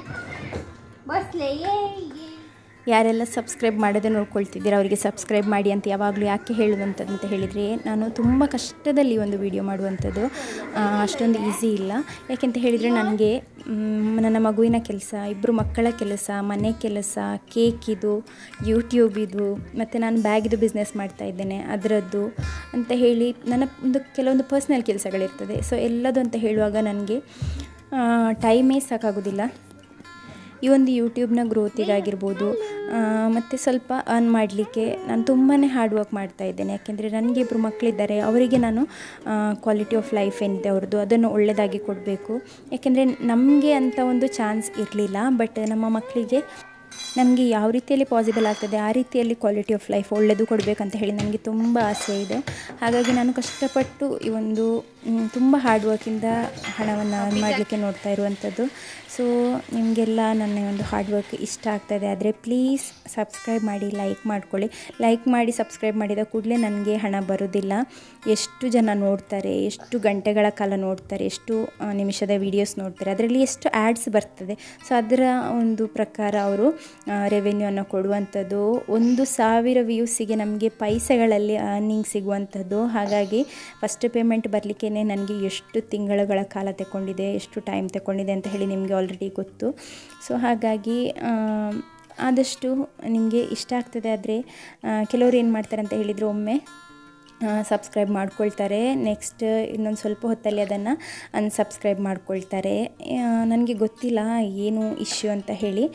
ಬಸ್ಲೆ. ಯಾರೆಲ್ಲ ಸಬ್ಸ್ಕ್ರೈಬ್ ಮಾಡದೆ ನೋಡ್ಕೊಳ್ತಿದ್ದೀರಾ ಅವರಿಗೆ ಸಬ್ಸ್ಕ್ರೈಬ್ ಮಾಡಿ ಅಂತ ಯಾವಾಗಲೂ ಯಾಕೆ ಹೇಳುವಂಥದ್ದು ಹೇಳಿದರೆ, ನಾನು ತುಂಬ ಕಷ್ಟದಲ್ಲಿ ಒಂದು ವಿಡಿಯೋ ಮಾಡುವಂಥದ್ದು, ಅಷ್ಟೊಂದು ಈಸಿ ಇಲ್ಲ. ಯಾಕೆಂತ ಹೇಳಿದರೆ ನನಗೆ ನನ್ನ ಮಗುವಿನ ಕೆಲಸ, 2 ಮಕ್ಕಳ ಕೆಲಸ, ಮನೆ ಕೆಲಸ, ಕೇಕಿದು, ಯೂಟ್ಯೂಬಿದು, ಮತ್ತು ನಾನು ಬ್ಯಾಗಿದು ಬಿಸ್ನೆಸ್ ಮಾಡ್ತಾಯಿದ್ದೇನೆ ಅದರದ್ದು ಅಂತ ಹೇಳಿ ನನ್ನ ಕೆಲವೊಂದು ಪರ್ಸ್ನಲ್ ಕೆಲಸಗಳಿರ್ತದೆ. ಸೊ ಎಲ್ಲದು ಅಂತ ಹೇಳುವಾಗ ನನಗೆ ಟೈಮೇ ಸಾಕಾಗೋದಿಲ್ಲ. ಈ ಒಂದು ಯೂಟ್ಯೂಬ್ನ ಗ್ರೋತಿಗಾಗಿರ್ಬೋದು ಮತ್ತು ಸ್ವಲ್ಪ ಅರ್ನ್ ಮಾಡಲಿಕ್ಕೆ ನಾನು ತುಂಬಾ ಹಾರ್ಡ್ ವರ್ಕ್ ಮಾಡ್ತಾಯಿದ್ದೇನೆ. ಯಾಕೆಂದರೆ ನನಗೆ 2 ಮಕ್ಕಳಿದ್ದಾರೆ, ಅವರಿಗೆ ನಾನು ಕ್ವಾಲಿಟಿ ಆಫ್ ಲೈಫ್ ಏನಿದೆ ಅವ್ರದ್ದು ಅದನ್ನು ಒಳ್ಳೆಯದಾಗಿ ಕೊಡಬೇಕು. ಯಾಕೆಂದರೆ ನಮಗೆ ಅಂತ ಒಂದು ಚಾನ್ಸ್ ಇರಲಿಲ್ಲ, ಬಟ್ ನಮ್ಮ ಮಕ್ಕಳಿಗೆ ನಮಗೆ ಯಾವ ರೀತಿಯಲ್ಲಿ ಪಾಸಿಬಲ್ ಆಗ್ತದೆ ಆ ರೀತಿಯಲ್ಲಿ ಕ್ವಾಲಿಟಿ ಆಫ್ ಲೈಫ್ ಒಳ್ಳೆಯದು ಕೊಡಬೇಕಂತ ಹೇಳಿ ನನಗೆ ತುಂಬ ಆಸೆ ಇದೆ. ಹಾಗಾಗಿ ನಾನು ಕಷ್ಟಪಟ್ಟು ಈ ಒಂದು ತುಂಬ ಹಾರ್ಡ್ ವರ್ಕಿಂದ ಹಣವನ್ನು ಅರ್ನ್ ಮಾಡಲಿಕ್ಕೆ ನೋಡ್ತಾ ಇರುವಂಥದ್ದು. ಸೊ ನಿಮಗೆಲ್ಲ ನನ್ನ ಒಂದು ಹಾರ್ಡ್ ವರ್ಕ್ ಇಷ್ಟ ಆಗ್ತಾಯಿದೆ ಆದರೆ ಪ್ಲೀಸ್ ಸಬ್ಸ್ಕ್ರೈಬ್ ಮಾಡಿ, ಲೈಕ್ ಮಾಡ್ಕೊಳ್ಳಿ. ಲೈಕ್ ಮಾಡಿ ಸಬ್ಸ್ಕ್ರೈಬ್ ಮಾಡಿದ ಕೂಡಲೇ ನನಗೆ ಹಣ ಬರೋದಿಲ್ಲ. ಎಷ್ಟು ಜನ ನೋಡ್ತಾರೆ, ಎಷ್ಟು ಗಂಟೆಗಳ ಕಾಲ ನೋಡ್ತಾರೆ, ಎಷ್ಟು ನಿಮಿಷದ ವೀಡಿಯೋಸ್ ನೋಡ್ತಾರೆ, ಅದರಲ್ಲಿ ಎಷ್ಟು ಆ್ಯಡ್ಸ್ ಬರ್ತದೆ. ಸೊ ಅದರ ಒಂದು ಪ್ರಕಾರ ಅವರು ರೆವೆನ್ಯೂವನ್ನು ಕೊಡುವಂಥದ್ದು. 1,000 ವ್ಯೂಸಿಗೆ ನಮಗೆ ಪೈಸೆಗಳಲ್ಲಿ ಅರ್ನಿಂಗ್ ಸಿಗುವಂಥದ್ದು. ಹಾಗಾಗಿ ಫಸ್ಟ್ ಪೇಮೆಂಟ್ ಬರಲಿಕ್ಕೆ ನನಗೆ ಎಷ್ಟು ತಿಂಗಳುಗಳ ಕಾಲ ತಗೊಂಡಿದೆ, ಎಷ್ಟು ಟೈಮ್ ತಗೊಂಡಿದೆ ಅಂತ ಹೇಳಿ ನಿಮಗೆ ಆಲ್ರೆಡಿ ಗೊತ್ತು. ಸೊ ಹಾಗಾಗಿ ಆದಷ್ಟು ನಿಮಗೆ ಇಷ್ಟ ಆಗ್ತದೆ. ಆದರೆ ಕೆಲವರು ಏನು ಮಾಡ್ತಾರೆ ಅಂತ ಹೇಳಿದರೆ ಒಮ್ಮೆ ಸಬ್ಸ್ಕ್ರೈಬ್ ಮಾಡ್ಕೊಳ್ತಾರೆ, ನೆಕ್ಸ್ಟ್ ಇನ್ನೊಂದು ಸ್ವಲ್ಪ ಹೊತ್ತಲ್ಲಿ ಅದನ್ನು ಅನ್ಸಬ್ಸ್ಕ್ರೈಬ್ ಮಾಡ್ಕೊಳ್ತಾರೆ. ನನಗೆ ಗೊತ್ತಿಲ್ಲ ಏನು ಇಶ್ಯೂ ಅಂತ ಹೇಳಿ,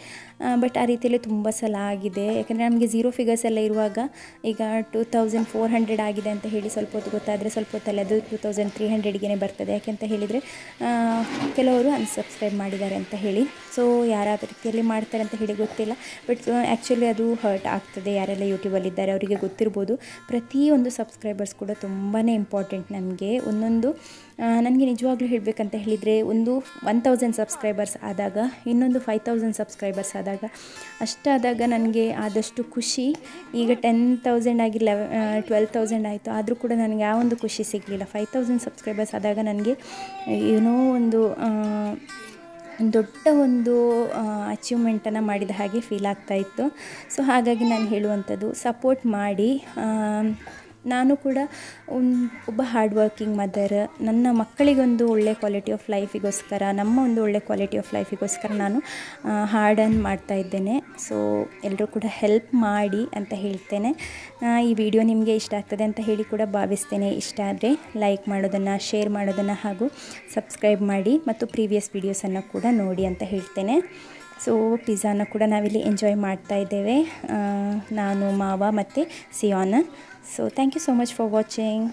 ಬಟ್ ಆ ರೀತಿಯಲ್ಲಿ ತುಂಬ ಸಲ ಆಗಿದೆ. ಯಾಕಂದರೆ ನಮಗೆ 0 ಫಿಗರ್ಸ್ ಎಲ್ಲ ಇರುವಾಗ ಈಗ 2400 ಆಗಿದೆ ಅಂತ ಹೇಳಿ ಸ್ವಲ್ಪ ಹೊತ್ತು ಗೊತ್ತಾದರೆ ಸ್ವಲ್ಪ ಹೊತ್ತಲ್ಲಿ ಅದು 2300ಗೆ ಬರ್ತದೆ. ಯಾಕೆಂತ ಹೇಳಿದರೆ ಕೆಲವರು ಅನ್ಸಬ್ಸ್ಕ್ರೈಬ್ ಮಾಡಿದ್ದಾರೆ ಅಂತ ಹೇಳಿ. ಸೊ ಯಾರ ರೀತಿಯಲ್ಲಿ ಮಾಡ್ತಾರೆ ಅಂತ ಹೇಳಿ ಗೊತ್ತಿಲ್ಲ, ಬಟ್ ಆ್ಯಕ್ಚುಲಿ ಅದು ಹರ್ಟ್ ಆಗ್ತದೆ. ಯಾರೆಲ್ಲ ಯೂಟ್ಯೂಬಲ್ಲಿದ್ದಾರೆ ಅವರಿಗೆ ಗೊತ್ತಿರ್ಬೋದು. ಪ್ರತಿಯೊಂದು ಸಬ್ಸ್ಕ್ರೈಬರ್ಸ್ ಕೂಡ ತುಂಬಾ ಇಂಪಾರ್ಟೆಂಟ್ ನಮಗೆ. ಒಂದೊಂದು ನನಗೆ ನಿಜವಾಗ್ಲೂ ಹೇಳಬೇಕಂತ ಹೇಳಿದರೆ, ಒಂದು 1000 ಸಬ್ಸ್ಕ್ರೈಬರ್ಸ್ ಆದಾಗ, ಇನ್ನೊಂದು 5000 ಸಬ್ಸ್ಕ್ರೈಬರ್ಸ್ ಆದಾಗ, ಅಷ್ಟಾದಾಗ ನನಗೆ ಆದಷ್ಟು ಖುಷಿ. ಈಗ 10,000 ಆಗಿ 12,000 ಆಯಿತು, ಆದರೂ ಕೂಡ ನನಗೆ ಆ ಒಂದು ಖುಷಿ ಸಿಗಲಿಲ್ಲ. 5000 ಸಬ್ಸ್ಕ್ರೈಬರ್ಸ್ ಆದಾಗ ನನಗೆ ಏನೋ ಒಂದು ದೊಡ್ಡ ಒಂದು ಅಚೀವ್ಮೆಂಟನ್ನು ಮಾಡಿದ ಹಾಗೆ ಫೀಲ್ ಆಗ್ತಾಯಿತ್ತು. ಸೊ ಹಾಗಾಗಿ ನಾನು ಹೇಳುವಂಥದ್ದು, ಸಪೋರ್ಟ್ ಮಾಡಿ. ನಾನು ಕೂಡ ಒಬ್ಬ ಹಾರ್ಡ್ ವರ್ಕಿಂಗ್ ಮದರ್. ನನ್ನ ಮಕ್ಕಳಿಗೊಂದು ಒಳ್ಳೆ ಕ್ವಾಲಿಟಿ ಆಫ್ ಲೈಫಿಗೋಸ್ಕರ, ನಮ್ಮ ಒಂದು ಒಳ್ಳೆ ಕ್ವಾಲಿಟಿ ಆಫ್ ಲೈಫಿಗೋಸ್ಕರ ನಾನು ಹಾರ್ಡ್ ಅರ್ನ್ ಮಾಡ್ತಾ ಇದ್ದೇನೆ. ಸೊ ಎಲ್ಲರೂ ಕೂಡ ಹೆಲ್ಪ್ ಮಾಡಿ ಅಂತ ಹೇಳ್ತೇನೆ. ಈ ವಿಡಿಯೋ ನಿಮಗೆ ಇಷ್ಟ ಆಗ್ತದೆ ಅಂತ ಹೇಳಿ ಕೂಡ ಭಾವಿಸ್ತೇನೆ. ಇಷ್ಟ ಆದರೆ ಲೈಕ್ ಮಾಡೋದನ್ನು, ಶೇರ್ ಮಾಡೋದನ್ನು ಹಾಗೂ ಸಬ್ಸ್ಕ್ರೈಬ್ ಮಾಡಿ ಮತ್ತು ಪ್ರೀವಿಯಸ್ ವೀಡಿಯೋಸನ್ನು ಕೂಡ ನೋಡಿ ಅಂತ ಹೇಳ್ತೇನೆ. ಸೊ ಪಿಜ್ಜಾನ ಕೂಡ ನಾವಿಲ್ಲಿ ಎಂಜಾಯ್ ಮಾಡ್ತಾ ಇದ್ದೇವೆ, ನಾನು, ಮಾವ ಮತ್ತು ಸಿಯಾನ್. So thank you so much for watching.